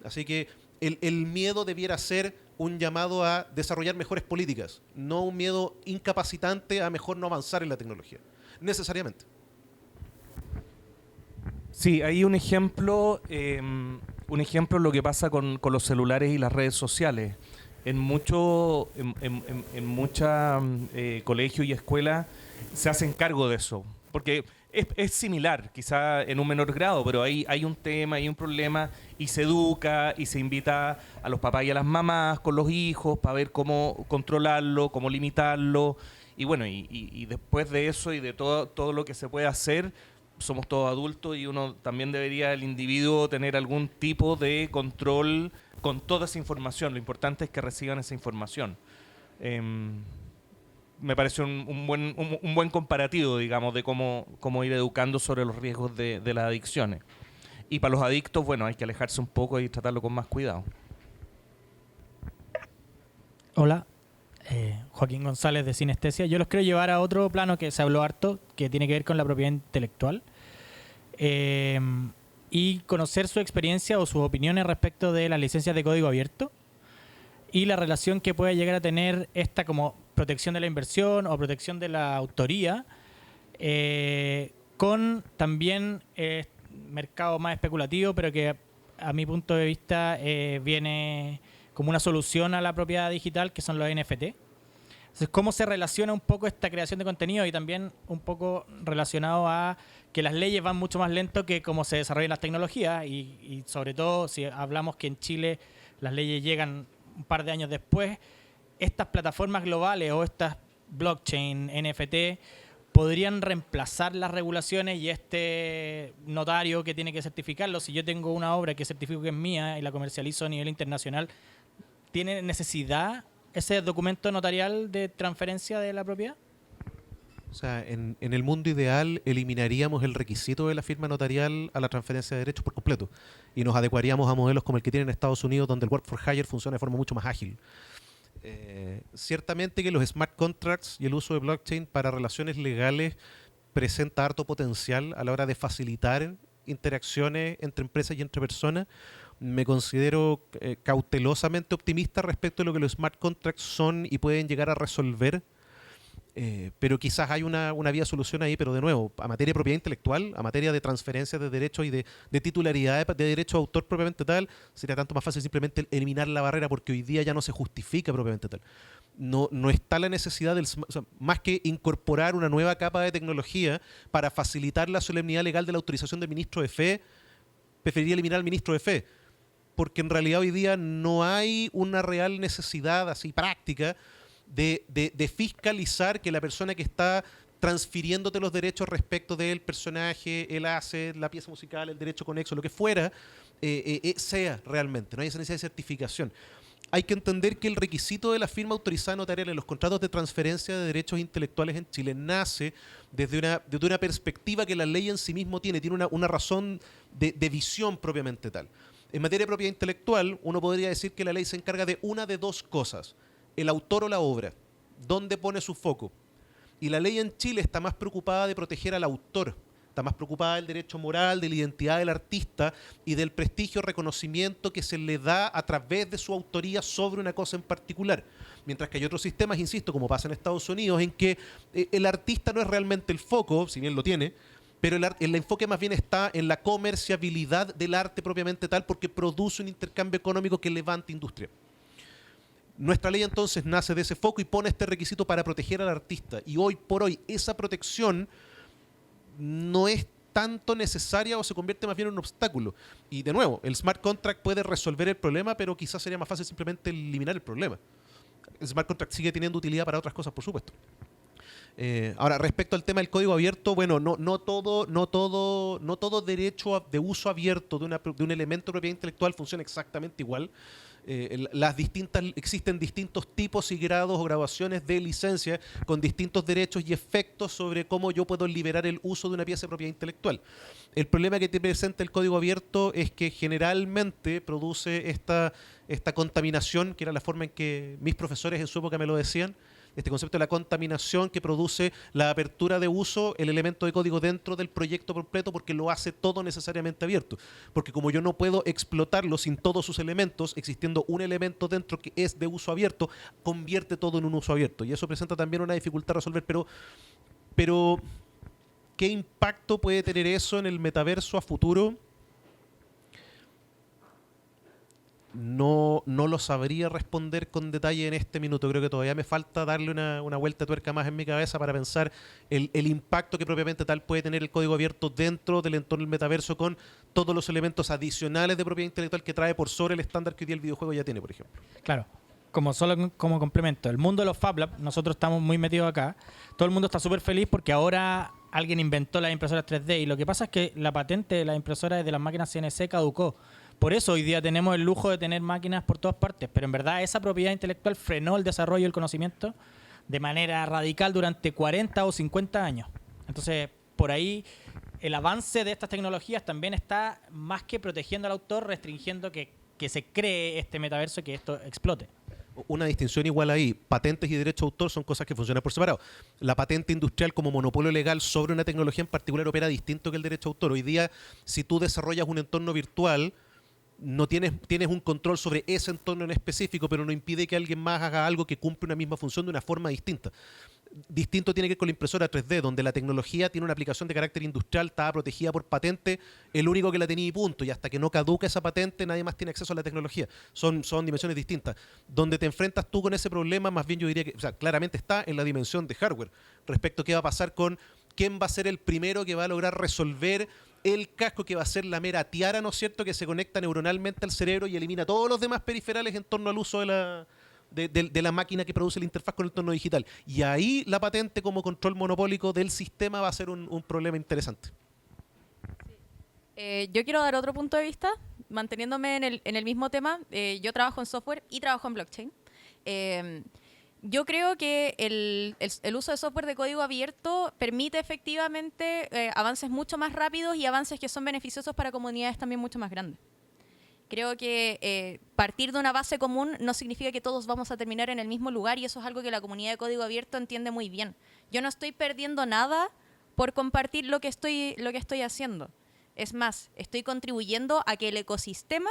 Así que el miedo debiera ser un llamado a desarrollar mejores políticas, no un miedo incapacitante a mejor no avanzar en la tecnología, necesariamente. Sí, hay un ejemplo lo que pasa con los celulares y las redes sociales. En muchos colegios y escuelas se hacen cargo de eso, porque es similar, quizá en un menor grado, pero hay un tema, hay un problema, y se educa y se invita a los papás y a las mamás con los hijos para ver cómo controlarlo, cómo limitarlo, y bueno, y después de eso y de todo lo que se puede hacer, somos todos adultos y uno también debería, el individuo, tener algún tipo de control con toda esa información. Lo importante es que reciban esa información. Me parece un buen comparativo, digamos, de cómo ir educando sobre los riesgos de las adicciones. Y para los adictos, bueno, hay que alejarse un poco y tratarlo con más cuidado. Hola, Joaquín González de Sinestesia. Yo los quiero llevar a otro plano que se habló harto, que tiene que ver con la propiedad intelectual. Y conocer su experiencia o sus opiniones respecto de las licencias de código abierto y la relación que puede llegar a tener esta como protección de la inversión o protección de la autoría con también mercado más especulativo, pero que a mi punto de vista viene como una solución a la propiedad digital, que son los NFT. Entonces, ¿cómo se relaciona un poco esta creación de contenido y también un poco relacionado a que las leyes van mucho más lento que cómo se desarrollan las tecnologías y sobre todo si hablamos que en Chile las leyes llegan un par de años después, estas plataformas globales o estas blockchain, NFT, podrían reemplazar las regulaciones y este notario que tiene que certificarlo? Si yo tengo una obra que certifico que es mía y la comercializo a nivel internacional, ¿tiene necesidad ese documento notarial de transferencia de la propiedad? O sea, en el mundo ideal eliminaríamos el requisito de la firma notarial a la transferencia de derechos por completo y nos adecuaríamos a modelos como el que tienen en Estados Unidos, donde el work for hire funciona de forma mucho más ágil. Ciertamente que los smart contracts y el uso de blockchain para relaciones legales presenta harto potencial a la hora de facilitar interacciones entre empresas y entre personas. Me considero cautelosamente optimista respecto a lo que los smart contracts son y pueden llegar a resolver, pero quizás hay una vía solución ahí, pero de nuevo, a materia de propiedad intelectual, a materia de transferencia de derechos y de titularidad de derecho de autor propiamente tal, sería tanto más fácil simplemente eliminar la barrera, porque hoy día ya no se justifica propiamente tal. No está la necesidad más que incorporar una nueva capa de tecnología para facilitar la solemnidad legal de la autorización del ministro de fe. Preferiría eliminar al ministro de fe, porque en realidad hoy día no hay una real necesidad así práctica de fiscalizar que la persona que está transfiriéndote los derechos respecto del personaje, el asset, la pieza musical, el derecho conexo, lo que fuera, sea realmente. No hay esa necesidad de certificación. Hay que entender que el requisito de la firma autorizada notarial en los contratos de transferencia de derechos intelectuales en Chile nace desde una perspectiva que la ley en sí mismo tiene una razón de visión propiamente tal. En materia de propiedad intelectual, uno podría decir que la ley se encarga de una de dos cosas: el autor o la obra, dónde pone su foco. Y la ley en Chile está más preocupada de proteger al autor, está más preocupada del derecho moral, de la identidad del artista y del prestigio, reconocimiento que se le da a través de su autoría sobre una cosa en particular. Mientras que hay otros sistemas, insisto, como pasa en Estados Unidos, en que el artista no es realmente el foco, si bien lo tiene, pero el enfoque más bien está en la comerciabilidad del arte propiamente tal, porque produce un intercambio económico que levanta industria. Nuestra ley entonces nace de ese foco y pone este requisito para proteger al artista. Y hoy por hoy esa protección no es tanto necesaria o se convierte más bien en un obstáculo. Y de nuevo, el smart contract puede resolver el problema, pero quizás sería más fácil simplemente eliminar el problema. El smart contract sigue teniendo utilidad para otras cosas, por supuesto. Ahora, respecto al tema del código abierto, bueno, no todo derecho de uso abierto de un elemento de propiedad intelectual funciona exactamente igual. Existen distintos tipos y grados o graduaciones de licencia con distintos derechos y efectos sobre cómo yo puedo liberar el uso de una pieza de propiedad intelectual. El problema que te presenta el código abierto es que generalmente produce esta contaminación, que era la forma en que mis profesores en su época me lo decían, este concepto de la contaminación que produce la apertura de uso, el elemento de código dentro del proyecto completo, porque lo hace todo necesariamente abierto. Porque como yo no puedo explotarlo sin todos sus elementos, existiendo un elemento dentro que es de uso abierto, convierte todo en un uso abierto. Y eso presenta también una dificultad a resolver. Pero ¿qué impacto puede tener eso en el metaverso a futuro? No lo sabría responder con detalle en este minuto. Creo que todavía me falta darle una vuelta de tuerca más en mi cabeza para pensar el impacto que propiamente tal puede tener el código abierto dentro del entorno del metaverso con todos los elementos adicionales de propiedad intelectual que trae por sobre el estándar que hoy día el videojuego ya tiene, por ejemplo. Claro. Como complemento, el mundo de los Fab Labs, nosotros estamos muy metidos acá. Todo el mundo está súper feliz porque ahora alguien inventó las impresoras 3D y lo que pasa es que la patente de las impresoras de las máquinas CNC caducó. Por eso hoy día tenemos el lujo de tener máquinas por todas partes, pero en verdad esa propiedad intelectual frenó el desarrollo del conocimiento de manera radical durante 40 o 50 años. Entonces, por ahí el avance de estas tecnologías también está más que protegiendo al autor, restringiendo que se cree este metaverso y que esto explote. Una distinción igual ahí, patentes y derecho de autor son cosas que funcionan por separado. La patente industrial como monopolio legal sobre una tecnología en particular opera distinto que el derecho de autor. Hoy día, si tú desarrollas un entorno virtual, no tienes un control sobre ese entorno en específico, pero no impide que alguien más haga algo que cumple una misma función de una forma distinta. Distinto tiene que ver con la impresora 3D, donde la tecnología tiene una aplicación de carácter industrial, está protegida por patente, el único que la tenía y punto, y hasta que no caduca esa patente nadie más tiene acceso a la tecnología. Son dimensiones distintas. Donde te enfrentas tú con ese problema, más bien yo diría que, claramente está en la dimensión de hardware, respecto a qué va a pasar con quién va a ser el primero que va a lograr resolver el casco, que va a ser la mera tiara, ¿no es cierto?, que se conecta neuronalmente al cerebro y elimina todos los demás periferales en torno al uso de la máquina que produce la interfaz con el entorno digital. Y ahí la patente como control monopólico del sistema va a ser un problema interesante. Yo quiero dar otro punto de vista, manteniéndome en el mismo tema. Yo trabajo en software y trabajo en blockchain. Yo creo que el uso de software de código abierto permite efectivamente avances mucho más rápidos y avances que son beneficiosos para comunidades también mucho más grandes. Creo que partir de una base común no significa que todos vamos a terminar en el mismo lugar, y eso es algo que la comunidad de código abierto entiende muy bien. Yo no estoy perdiendo nada por compartir lo que estoy haciendo. Es más, estoy contribuyendo a que el ecosistema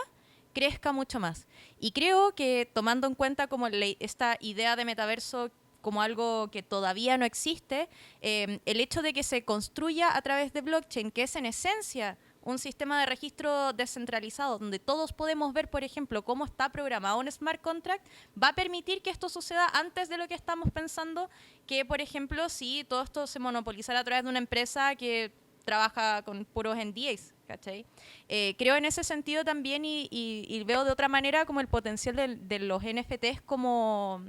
crezca mucho más. Y creo que, tomando en cuenta como esta idea de metaverso como algo que todavía no existe, el hecho de que se construya a través de blockchain, que es en esencia un sistema de registro descentralizado, donde todos podemos ver, por ejemplo, cómo está programado un smart contract, va a permitir que esto suceda antes de lo que estamos pensando, que, por ejemplo, si todo esto se monopolizara a través de una empresa que trabaja con puros NDAs, ¿cachai? Creo en ese sentido también y veo de otra manera como el potencial de los NFTs como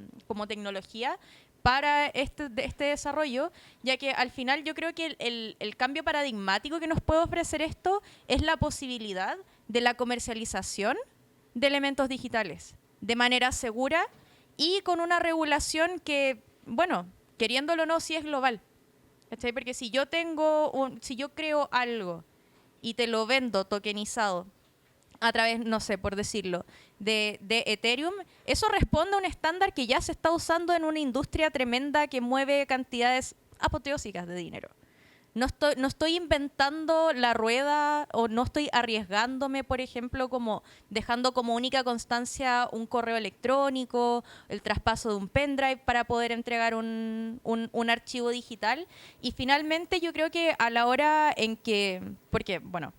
tecnología para este desarrollo, ya que al final yo creo que el cambio paradigmático que nos puede ofrecer esto es la posibilidad de la comercialización de elementos digitales de manera segura y con una regulación que, bueno, queriéndolo o no, sí es global. ¿Cachai? Porque si yo creo algo y te lo vendo tokenizado a través, no sé, por decirlo, de Ethereum, eso responde a un estándar que ya se está usando en una industria tremenda que mueve cantidades apoteósicas de dinero. No estoy inventando la rueda o no estoy arriesgándome, por ejemplo, como dejando como única constancia un correo electrónico, el traspaso de un pendrive para poder entregar un archivo digital. Y finalmente yo creo que a la hora en que, porque, bueno,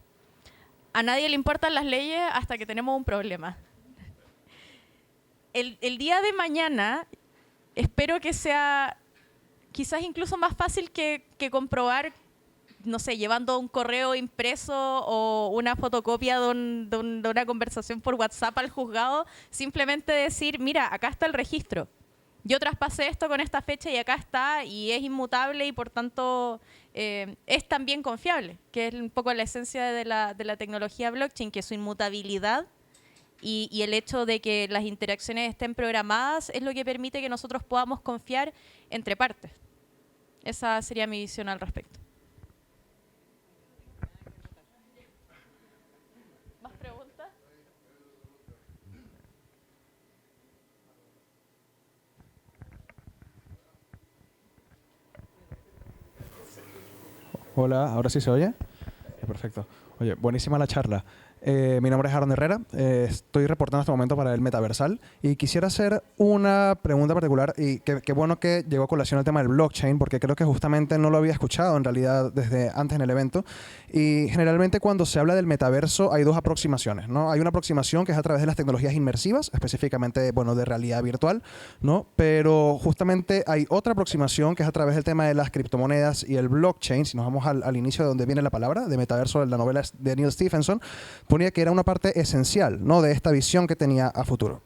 a nadie le importan las leyes hasta que tenemos un problema. El día de mañana espero que sea quizás incluso más fácil que comprobar no sé, llevando un correo impreso o una fotocopia de una conversación por WhatsApp al juzgado, simplemente decir, mira, acá está el registro. Yo traspasé esto con esta fecha y acá está, y es inmutable y por tanto es también confiable, que es un poco la esencia de la tecnología blockchain, que su inmutabilidad y el hecho de que las interacciones estén programadas es lo que permite que nosotros podamos confiar entre partes. Esa sería mi visión al respecto. ¿Más preguntas? Hola, ¿ahora sí se oye? Perfecto. Oye, buenísima la charla. Mi nombre es Aaron Herrera, estoy reportando en este momento para el Metaversal y quisiera hacer una pregunta particular y qué bueno que llegó a colación el tema del blockchain porque creo que justamente no lo había escuchado en realidad desde antes en el evento y generalmente cuando se habla del metaverso hay dos aproximaciones, ¿no? Hay una aproximación que es a través de las tecnologías inmersivas, específicamente, bueno, de realidad virtual, ¿no? Pero justamente hay otra aproximación que es a través del tema de las criptomonedas y el blockchain, si nos vamos al inicio de donde viene la palabra, de metaverso, de la novela de Neil Stephenson, ponía que era una parte esencial, ¿no?, de esta visión que tenía a futuro.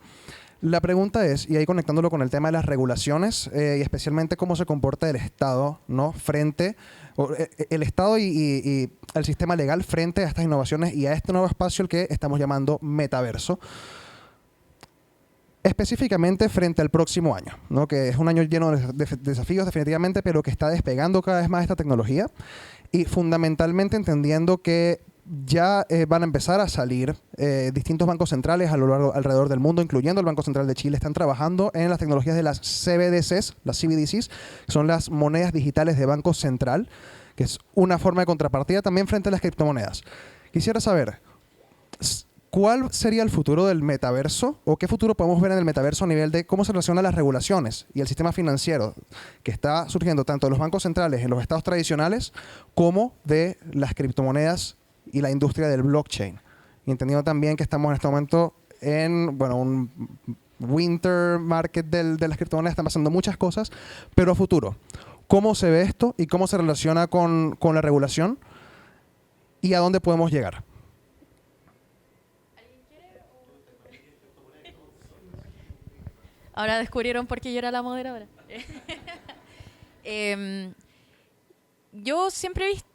La pregunta es, y ahí conectándolo con el tema de las regulaciones, y especialmente cómo se comporta el Estado, ¿no?, frente, el Estado y el sistema legal frente a estas innovaciones y a este nuevo espacio el que estamos llamando metaverso. Específicamente frente al próximo año, ¿no?, que es un año lleno de desafíos definitivamente, pero que está despegando cada vez más esta tecnología y fundamentalmente entendiendo que ya van a empezar a salir distintos bancos centrales a lo largo, alrededor del mundo, incluyendo el Banco Central de Chile, están trabajando en las tecnologías de las CBDCs, las CBDCs, que son las monedas digitales de Banco Central, que es una forma de contrapartida también frente a las criptomonedas. Quisiera saber, ¿cuál sería el futuro del metaverso o qué futuro podemos ver en el metaverso a nivel de cómo se relacionan las regulaciones y el sistema financiero que está surgiendo tanto de los bancos centrales en los estados tradicionales como de las criptomonedas y la industria del blockchain? Y entendiendo también que estamos en este momento en, bueno, un winter market de las criptomonedas, están pasando muchas cosas, pero a futuro, ¿cómo se ve esto y cómo se relaciona con la regulación y a dónde podemos llegar? Ahora descubrieron por qué yo era la moderadora. Yo siempre he visto,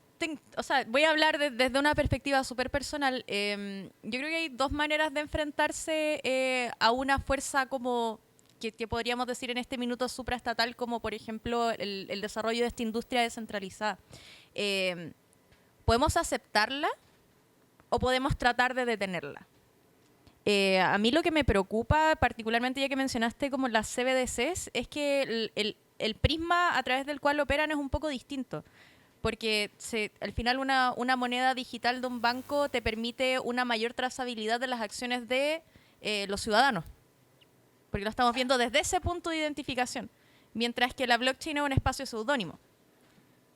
o sea, voy a hablar desde una perspectiva súper personal. Yo creo que hay dos maneras de enfrentarse a una fuerza como que podríamos decir en este minuto supraestatal, como por ejemplo el desarrollo de esta industria descentralizada. ¿Podemos aceptarla o podemos tratar de detenerla? A mí lo que me preocupa, particularmente ya que mencionaste como las CBDCs, es que el prisma a través del cual operan es un poco distinto. Porque al final una moneda digital de un banco te permite una mayor trazabilidad de las acciones de los ciudadanos. Porque lo estamos viendo desde ese punto de identificación. Mientras que la blockchain es un espacio seudónimo.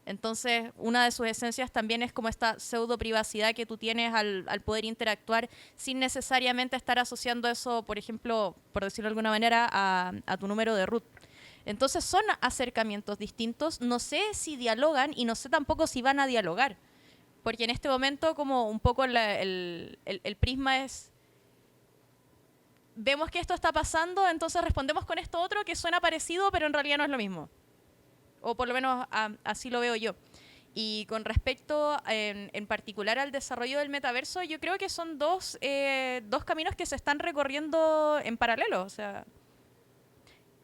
Entonces, una de sus esencias también es como esta pseudo privacidad que tú tienes al poder interactuar sin necesariamente estar asociando eso, por ejemplo, por decirlo de alguna manera, a tu número de root. Entonces son acercamientos distintos, no sé si dialogan y no sé tampoco si van a dialogar, porque en este momento como un poco el prisma es, vemos que esto está pasando, entonces respondemos con esto otro que suena parecido, pero en realidad no es lo mismo, o por lo menos así lo veo yo. Y con respecto en particular al desarrollo del metaverso, yo creo que son dos caminos que se están recorriendo en paralelo, o sea...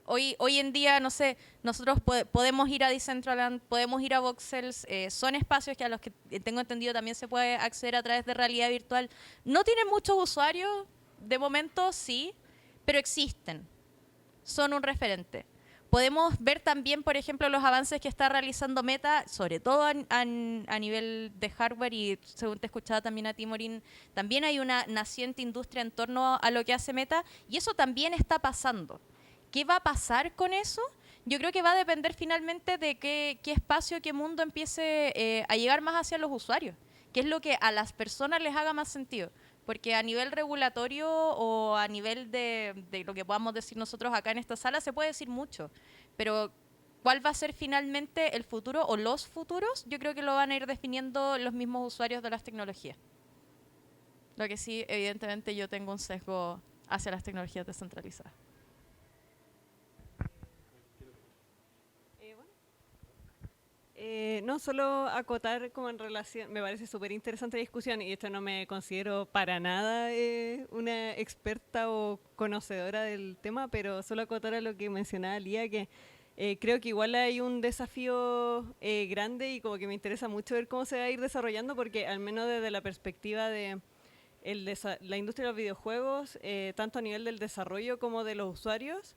Hoy en día, no sé, nosotros podemos ir a Decentraland, podemos ir a Voxels, son espacios que a los que tengo entendido también se puede acceder a través de realidad virtual. No tienen muchos usuarios, de momento sí, pero existen, son un referente. Podemos ver también, por ejemplo, los avances que está realizando Meta, sobre todo a nivel de hardware, y según te escuchaba también a ti, Morín, también hay una naciente industria en torno a lo que hace Meta, y eso también está pasando. ¿Qué va a pasar con eso? Yo creo que va a depender finalmente de qué espacio, qué mundo empiece a llegar más hacia los usuarios. ¿Qué es lo que a las personas les haga más sentido? Porque a nivel regulatorio o a nivel de lo que podamos decir nosotros acá en esta sala se puede decir mucho. Pero cuál va a ser finalmente el futuro o los futuros, yo creo que lo van a ir definiendo los mismos usuarios de las tecnologías. Lo que sí, evidentemente, yo tengo un sesgo hacia las tecnologías descentralizadas. No, solo acotar como en relación, me parece súper interesante la discusión y esto no me considero para nada una experta o conocedora del tema, pero solo acotar a lo que mencionaba Lía, que creo que igual hay un desafío grande y como que me interesa mucho ver cómo se va a ir desarrollando, porque al menos desde la perspectiva de la industria de los videojuegos, tanto a nivel del desarrollo como de los usuarios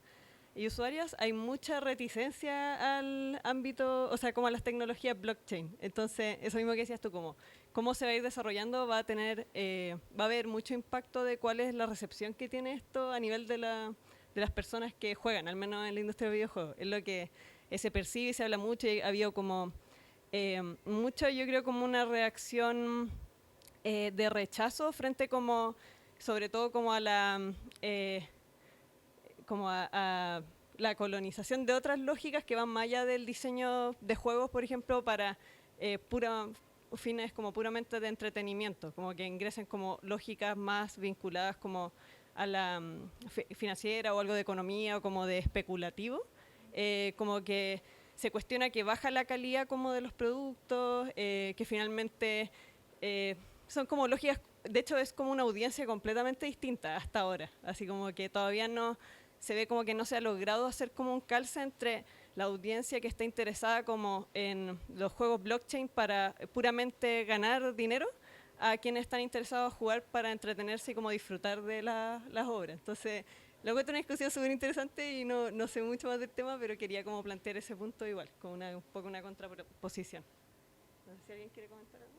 y usuarias, hay mucha reticencia al ámbito, o sea, como a las tecnologías blockchain. Entonces, eso mismo que decías tú, como cómo se va a ir desarrollando, va a haber mucho impacto de cuál es la recepción que tiene esto a nivel de las personas que juegan, al menos en la industria de videojuegos. Es lo que se percibe y se habla mucho, y ha habido como mucho, yo creo, como una reacción de rechazo frente como, sobre todo como a la... como a la colonización de otras lógicas que van más allá del diseño de juegos, por ejemplo, para fines como puramente de entretenimiento, como que ingresen como lógicas más vinculadas como a la financiera o algo de economía o como de especulativo, como que se cuestiona que baja la calidad como de los productos, que finalmente son como lógicas, de hecho es como una audiencia completamente distinta hasta ahora, así como que todavía no se ve como que no se ha logrado hacer como un calce entre la audiencia que está interesada como en los juegos blockchain para puramente ganar dinero a quienes están interesados a jugar para entretenerse y como disfrutar de las obras. Entonces, luego es una discusión súper interesante y no sé mucho más del tema, pero quería como plantear ese punto igual, como un poco una contraposición. No sé si alguien quiere comentar algo.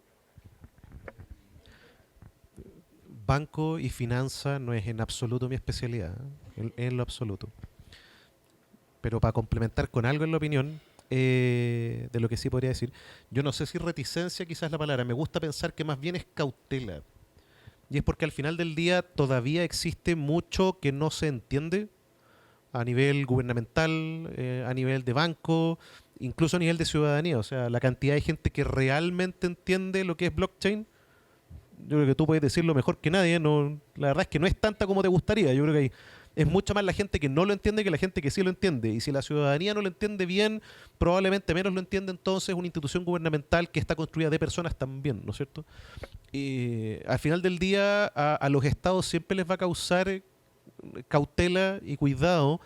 Banco y finanza no es en absoluto mi especialidad, en lo absoluto. Pero para complementar con algo en la opinión, de lo que sí podría decir, yo no sé si reticencia quizás es la palabra, me gusta pensar que más bien es cautela. Y es porque al final del día todavía existe mucho que no se entiende a nivel gubernamental, a nivel de banco, incluso a nivel de ciudadanía. O sea, la cantidad de gente que realmente entiende lo que es blockchain, yo creo que tú puedes decirlo mejor que nadie. No, la verdad es que no es tanta como te gustaría. Yo creo que es mucha más la gente que no lo entiende que la gente que sí lo entiende. Y si la ciudadanía no lo entiende bien, probablemente menos lo entiende entonces una institución gubernamental que está construida de personas también, ¿no es cierto? Y al final del día a los estados siempre les va a causar cautela y cuidado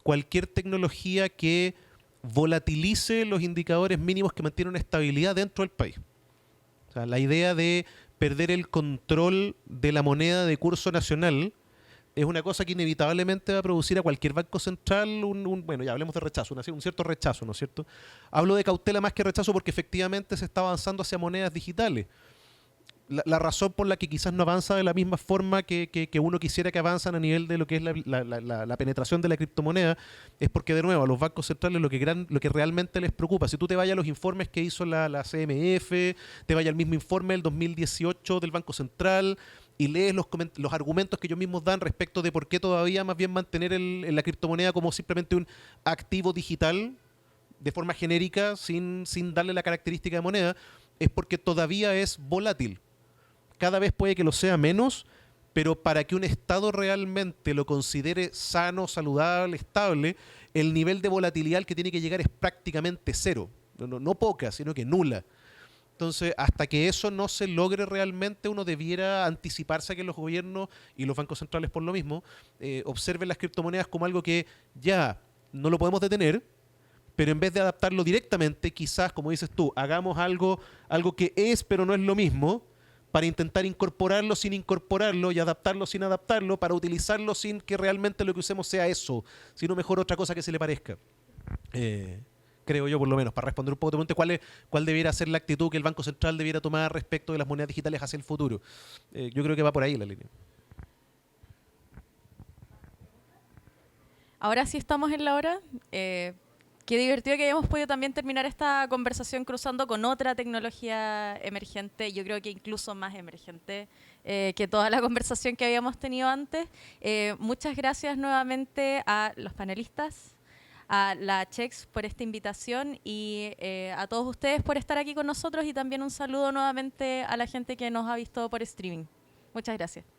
cualquier tecnología que volatilice los indicadores mínimos que mantienen una estabilidad dentro del país. O sea, la idea de perder el control de la moneda de curso nacional es una cosa que inevitablemente va a producir a cualquier banco central bueno, ya hablemos de rechazo, un cierto rechazo, ¿no es cierto? Hablo de cautela más que rechazo porque efectivamente se está avanzando hacia monedas digitales. La razón por la que quizás no avanza de la misma forma que uno quisiera que avanzan a nivel de lo que es la penetración de la criptomoneda es porque, de nuevo, a los bancos centrales lo que realmente les preocupa, si tú te vayas a los informes que hizo la CMF, te vayas al mismo informe del 2018 del Banco Central y lees los argumentos que ellos mismos dan respecto de por qué todavía más bien mantener la criptomoneda como simplemente un activo digital de forma genérica sin darle la característica de moneda, es porque todavía es volátil. Cada vez puede que lo sea menos, pero para que un Estado realmente lo considere sano, saludable, estable, el nivel de volatilidad al que tiene que llegar es prácticamente cero. No poca, sino que nula. Entonces, hasta que eso no se logre realmente, uno debiera anticiparse a que los gobiernos y los bancos centrales por lo mismo observen las criptomonedas como algo que ya no lo podemos detener, pero en vez de adaptarlo directamente, quizás, como dices tú, hagamos algo que es pero no es lo mismo, para intentar incorporarlo sin incorporarlo y adaptarlo sin adaptarlo, para utilizarlo sin que realmente lo que usemos sea eso, sino mejor otra cosa que se le parezca. Creo yo, por lo menos, para responder un poco de pregunta, cuál debiera ser la actitud que el Banco Central debiera tomar respecto de las monedas digitales hacia el futuro. Yo creo que va por ahí la línea. Ahora sí estamos en la hora. Qué divertido que hayamos podido también terminar esta conversación cruzando con otra tecnología emergente, yo creo que incluso más emergente que toda la conversación que habíamos tenido antes. Muchas gracias nuevamente a los panelistas, a la Chex por esta invitación y a todos ustedes por estar aquí con nosotros y también un saludo nuevamente a la gente que nos ha visto por streaming. Muchas gracias.